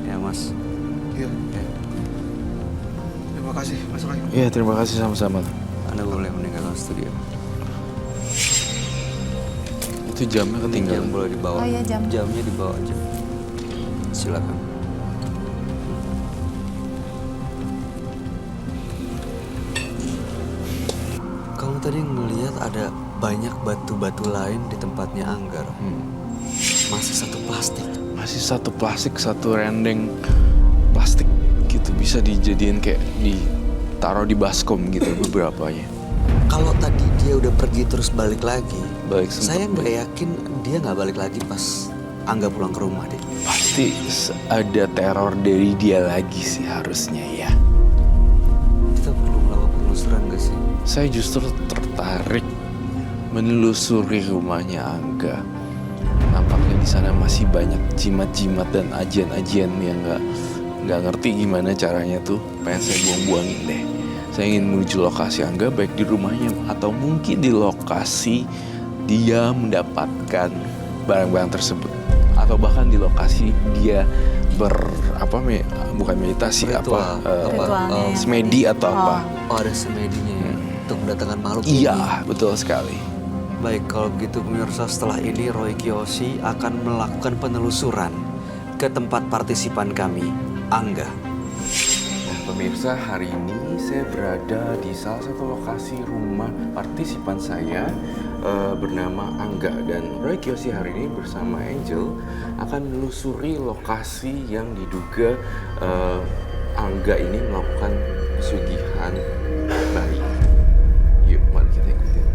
Ya Mas. Iya. Ya. Terima kasih Mas Roy. Iya, terima kasih sama-sama. Anda boleh meninggalkan studio. Itu jamnya Jam ketinggalan. boleh dibawa. Oh iya, jam. Jamnya dibawa aja. Silakan. Kamu tadi ngelihat ada banyak batu-batu lain di tempatnya Anggar. Masih satu plastik. Masih satu plastik, satu rendeng plastik gitu, bisa dijadiin kayak ditaruh di baskom gitu beberapanya. Kalau tadi dia udah pergi terus balik lagi, Balik sempet saya nggak balik. yakin dia nggak balik lagi pas Angga pulang ke rumah deh. Pasti ada teror dari dia lagi sih harusnya ya. Kita perlu melakukan penelusuran gak sih? Saya justru tertarik menelusuri rumahnya Angga. Nampaknya di sana masih banyak jimat-jimat dan ajian-ajian yang nggak ngerti gimana caranya tuh. Pengen saya buang-buangin deh. Saya ingin menuju lokasi Angga, baik di rumahnya atau mungkin di lokasi dia mendapatkan barang-barang tersebut, atau bahkan di lokasi dia bukan meditasi, Ritual. Ritualnya yang semedi tadi. atau apa. Oh ada semedinya ya, untuk mendatangkan makhluk Iya, ini. betul sekali. Baik, kalau begitu pemirsa, setelah ini Roy Kiyoshi akan melakukan penelusuran ke tempat partisipan kami, Angga. Nah, pemirsa, hari ini saya berada di salah satu lokasi rumah partisipan saya bernama Angga, dan Roy Kiyoshi hari ini bersama Angel akan menelusuri lokasi yang diduga Angga ini melakukan pesugihan bayi. Yuk, mari kita ikutin.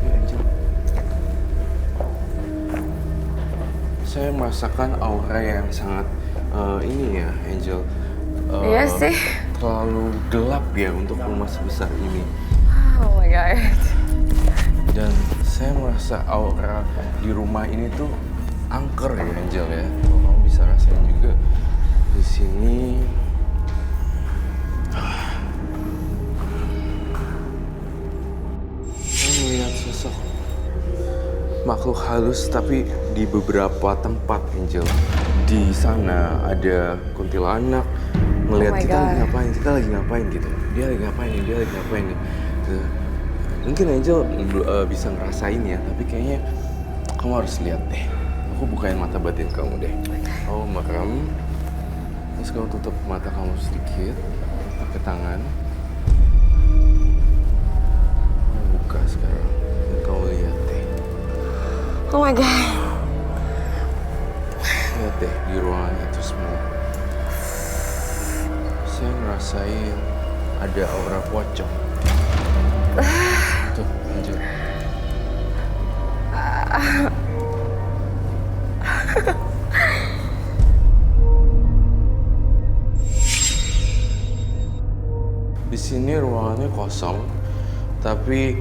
Yuk Angel. Saya merasakan aura yang sangat ini ya Angel. Iya sih. Terlalu gelap ya untuk rumah sebesar ini. Oh my god. Dan saya merasa aura di rumah ini tuh angker ya Angel ya. Kalau kamu bisa rasain juga di sini. Saya melihat sosok makhluk halus tapi di beberapa tempat Angel. Di sana ada kuntilanak ngelihat Oh my kita lagi God. ngapain, gitu. Dia lagi ngapain nih. Tuh. Mungkin Angel bisa ngerasain ya, tapi kayaknya kamu harus lihat deh. Aku bukain mata batin kamu deh. Kamu merem, terus kamu tutup mata kamu sedikit, pakai tangan. Kamu buka sekarang, dan kamu lihat deh. Oh my god. Lihat deh di ruangan itu semua. Saya ngerasain ada aura pocong. Tuh, Angel. Di sini ruangannya kosong, tapi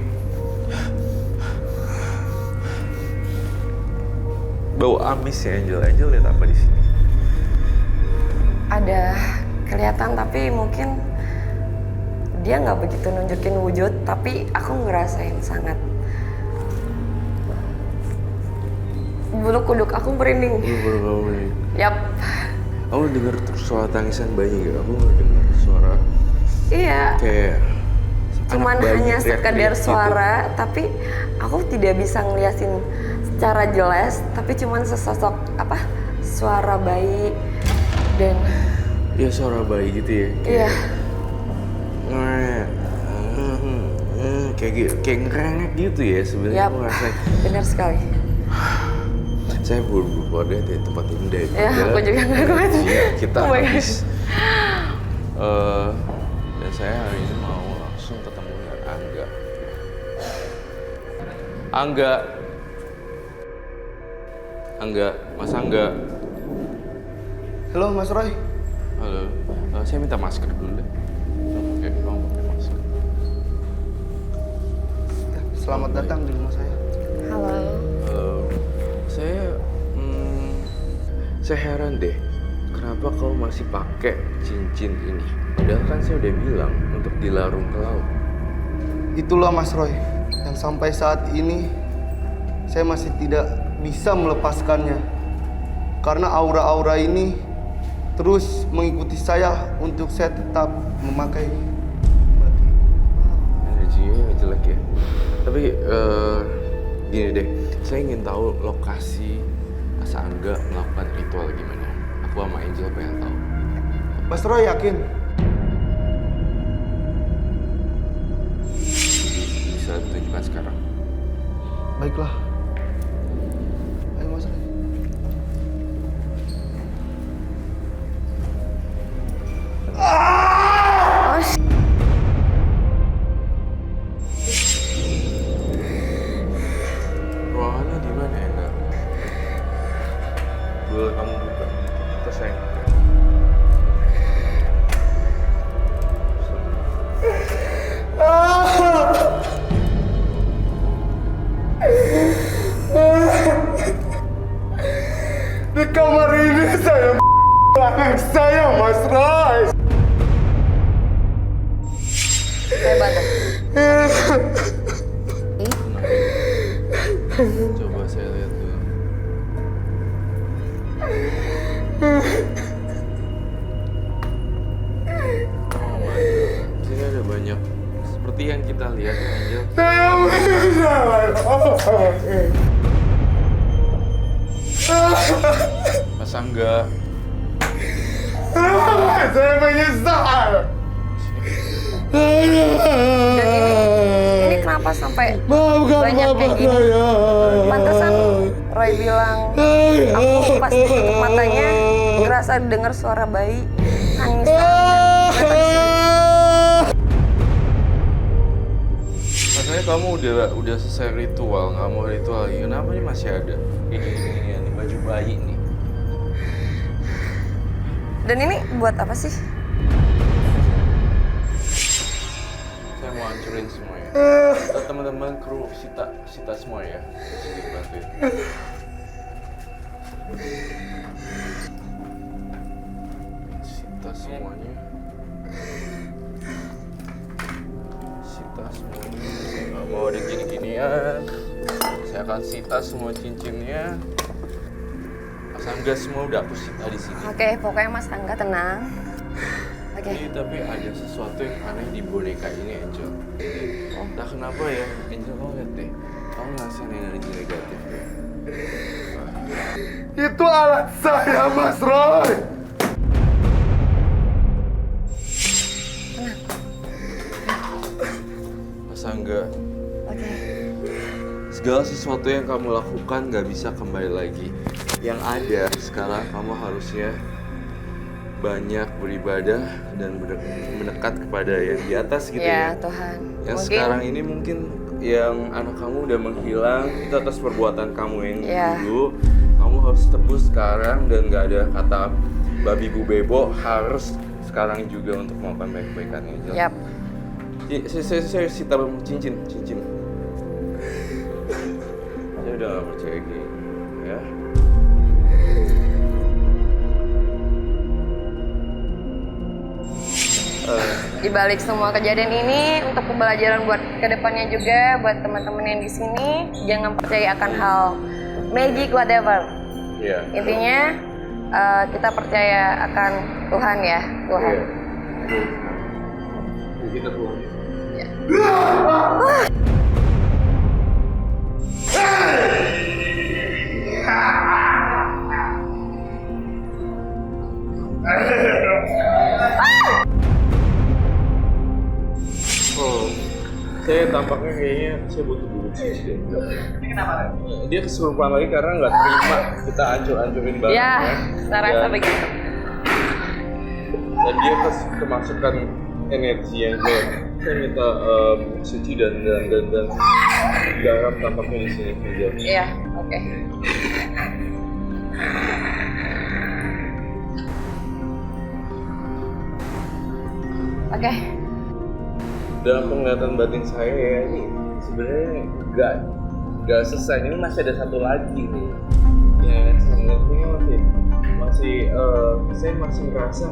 bau amis ya Angel. Angel lihat apa di sini? Ada kelihatan tapi mungkin dia nggak begitu nunjukin wujud, tapi aku ngerasain sangat. Bulu kuduk aku merinding. Lu baru kamu nih. Yap. Kamu dengar suara tangisan bayi gak? Aku nggak dengar suara Iya. kayak Cuman anak bayi hanya teriak-teriak sekedar gitu. suara, tapi aku tidak bisa ngeliatin secara jelas, tapi cuman sesosok suara bayi dan Iya, suara bayi gitu ya. iya. Kayak gitu, kayak ngerengek gitu ya sebenarnya. Yap. Aku ngerasain. Benar sekali. Saya buru-buru keluar dari tempat ini deh. Ya, aku juga nggak kuat. Kita Oh my God. habis. Dan saya hari ini mau langsung ketemu dengan Angga. Mas Angga. Halo Mas Roy. Halo, saya minta masker dulu deh. Oke, kamu pakai masker. Selamat datang di rumah saya. Halo. Saya heran deh, kenapa kau masih pakai cincin ini? Padahal kan saya udah bilang untuk dilarung ke laut. Itulah Mas Roy, yang sampai saat ini saya masih tidak bisa melepaskannya. Karena aura-aura ini terus mengikuti saya untuk saya tetap memakai batik. Energinya jelek ya. Tapi gini deh, saya ingin tahu lokasi Mas Angga melakukan ritual gimana. Aku sama Angel pengen tahu. Mas Roy yakin? Bisa tunjukkan sekarang. Baiklah. Ayo Mas Roy. Ruangannya di mana ya, Angga? Boleh kamu buka. Terus saya. Di kamar ini saya anak saya Mas Roy. Saya bantu. Coba saya lihat dulu. Oh my God. Sini ada banyak. Seperti yang kita lihat ya, Angel. Saya menyesal. Mas Angga. Saya menyesal. Dan ini kenapa sampai Maafkan banyak Bapak kayak gini? saya. Pantesan Roy bilang, aku pas tutup matanya ngerasa dengar suara bayi nangis. Katanya kamu udah selesai ritual, nggak mau ritual lagi. Kenapa nih masih ada? Ini baju bayi nih. Dan ini buat apa sih? Saya mau hancurin semua ya. Teman-teman kru Sita semua ya. Sedikit bantuin. Sita semuanya. Sita semuanya. Saya nggak mau ada gini-ginian. Saya akan sita semua cincinnya. Mas Angga semua udah aku sita di sini. Oke, pokoknya Mas Angga tenang. Oke. Ini tapi ada sesuatu yang aneh di boneka ini, Angel. Entah kenapa ya, Angel, kamu lihat deh. Kamu ngerasain energi negatif ya. Itu alat saya, Mas Roy. Mas Angga, Oke. segala sesuatu yang kamu lakukan gak bisa kembali lagi. Yang ada sekarang kamu harusnya banyak beribadah dan mendekat kepada yang di atas gitu Ya, ya. Tuhan. Yang Mungkin sekarang ini mungkin yang anak kamu udah menghilang itu atas perbuatan kamu yang Ya. dulu. Kamu harus tebus sekarang dan gak ada kata babi bu bebo, harus sekarang juga untuk melakukan baik-baikan ini. Yap. Saya sita cincin. Saya udah gak percaya gini, ya. Di balik semua kejadian ini, untuk pembelajaran buat kedepannya juga, buat teman-teman yang di sini, jangan percaya akan hal magic whatever. Iya. Intinya kita percaya akan Tuhan ya, Tuhan. Iya. Kita keluar. Oh, saya tampaknya kayaknya saya butuh dulu sih. Kenapa? Dia kesurupan lagi karena nggak terima kita hancur-hancurin barangnya. Ya, saya rasa begitu. Dan dia kemasukan energi yang jelek. Saya minta suci dan garam tampaknya di sini aja. Iya, oke. Oke. Dalam penglihatan batin saya ya, ini sebenarnya nggak selesai. Ini masih ada satu lagi nih. Ya, sebenarnya saya masih merasa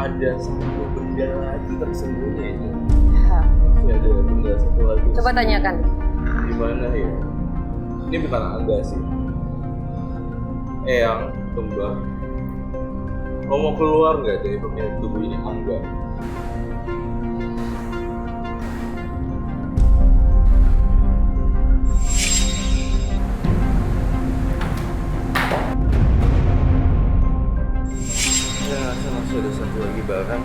ada satu benda lagi tersembunyi itu. Ya. Masih ada benda satu lagi. Coba tanyakan. Di mana ya? Ini bukan Angga sih. Eyang, Mbak. Kamu mau keluar nggak dari pemilik tubuh ini, Angga? Saya masih ada satu lagi barang.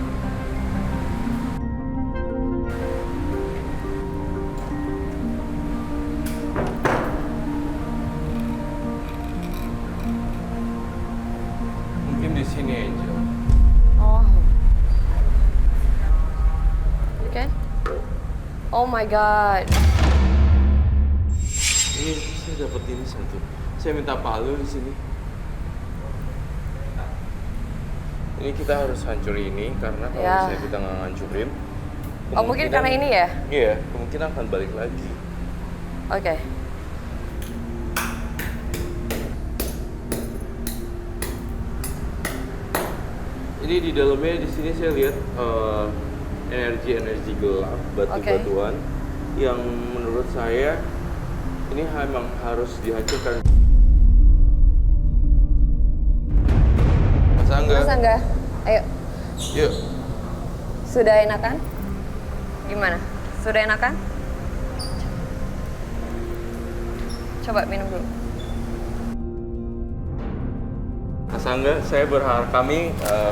Mungkin di sini aja. Oh. Oke. Oh my god. Ini saya dapat ini satu. Saya minta palu di sini. Ini kita harus hancur ini karena kalau Ya. misalnya kita nggak ngancurin, Oh mungkin karena ini ya? Iya, kemungkinan akan balik lagi. Oke. Jadi di dalamnya di sini saya lihat energi gelap, batu-batuan yang menurut saya ini memang harus dihancurkan. Mas Angga. Mas Angga, ayo. Yuk. Sudah enakan? Gimana? Sudah enakan? Coba minum dulu. Mas Angga, saya berharap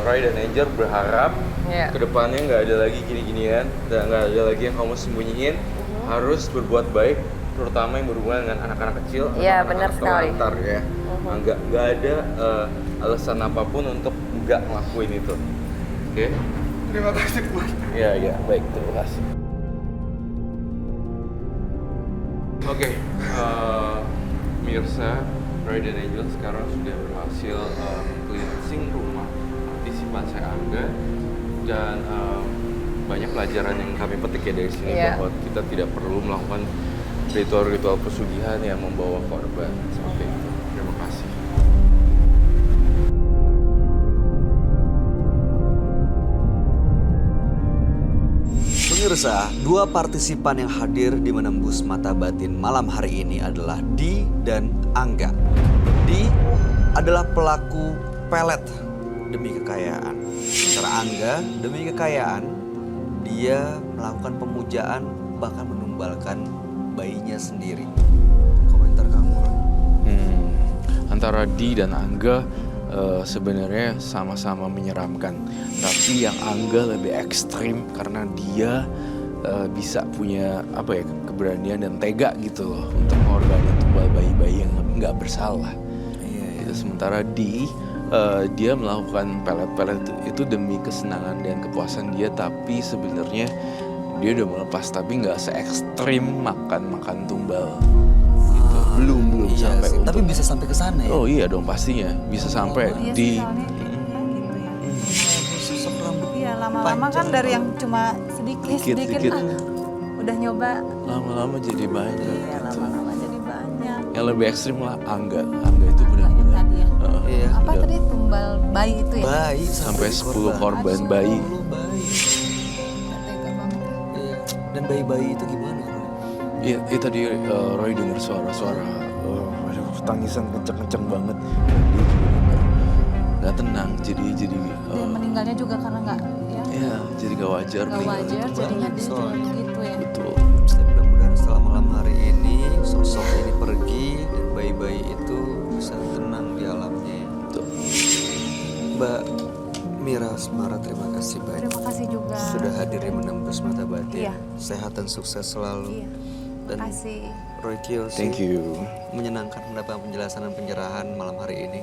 Roy dan Angel berharap kedepannya nggak ada lagi gini-ginian dan nggak ada lagi yang kamu sembunyiin. Harus berbuat baik, terutama yang berhubungan dengan anak-anak kecil. Iya, atau benar anak-anak sekali. telantar ya. Nggak ada alasan apapun untuk nggak ngelakuin itu. Oke? Terima kasih, Mas. Iya, baik, terima kasih. Oke, Mirsa, Roy dan Angel sekarang sudah berhasil cleansing rumah partisipan saya Angga dan banyak pelajaran yang kami petik ya dari sini bahwa kita tidak perlu melakukan ritual-ritual pesugihan yang membawa korban seperti itu. Terima kasih. Pemirsa, dua partisipan yang hadir di Menembus Mata Batin malam hari ini adalah Di dan Angga. Di adalah pelaku pelet demi kekayaan. Sementara Angga demi kekayaan, dia melakukan pemujaan bahkan menumbalkan bayinya sendiri. Komentar kamu, Ron? Antara Di dan Angga sebenarnya sama-sama menyeramkan. Tapi yang Angga lebih ekstrim karena dia bisa punya keberanian dan tega gitu loh untuk mengorbankan tumbal bayi-bayi yang nggak bersalah. Gitu. Sementara Di dia melakukan pelet-pelet itu demi kesenangan dan kepuasan dia, tapi sebenarnya dia udah melepas, tapi nggak se-ekstrim makan tumbal. Gitu. Belum Iya sampai sih, untuk tapi bisa sampai ke sana ya? Oh iya dong pastinya bisa sampai Iya di sih, soalnya gitu ya. Sosok rambut Iya, lama-lama kan dari yang cuma sedikit Sedikit. udah nyoba. lama-lama jadi banyak Iya, gitu. lama-lama jadi banyak. Yang lebih ekstrim lah Angga itu benar-benar Yang tadi ya. Iya. Apa udah tadi tumbal bayi itu ya? Bayi sampai 10 korban bayi. 10 bayi. Nggak tega banget ya. Iya. Dan bayi-bayi itu gimana, Ron? Iya tadi Roy dengar suara-suara tangisan kenceng-kenceng banget. Dia juga dengar nggak tenang, jadi Dan meninggalnya juga karena nggak ya ya jadi gak wajar nggak meninggal wajar, itu. jadinya dia juga begitu ya. Betul. Dan mudah-mudahan setelah malam hari ini sosok ini pergi dan bayi-bayi itu bisa tenang di alamnya. Betul. Mbak Mira Asmara, terima kasih banyak Terima kasih juga. sudah hadir di Menembus Mata Batin. Iya. Sehat dan sukses selalu. Iya. Dan Makasih. Roy Kiyoshi Thank you. menyenangkan mendapat penjelasan dan pencerahan malam hari ini.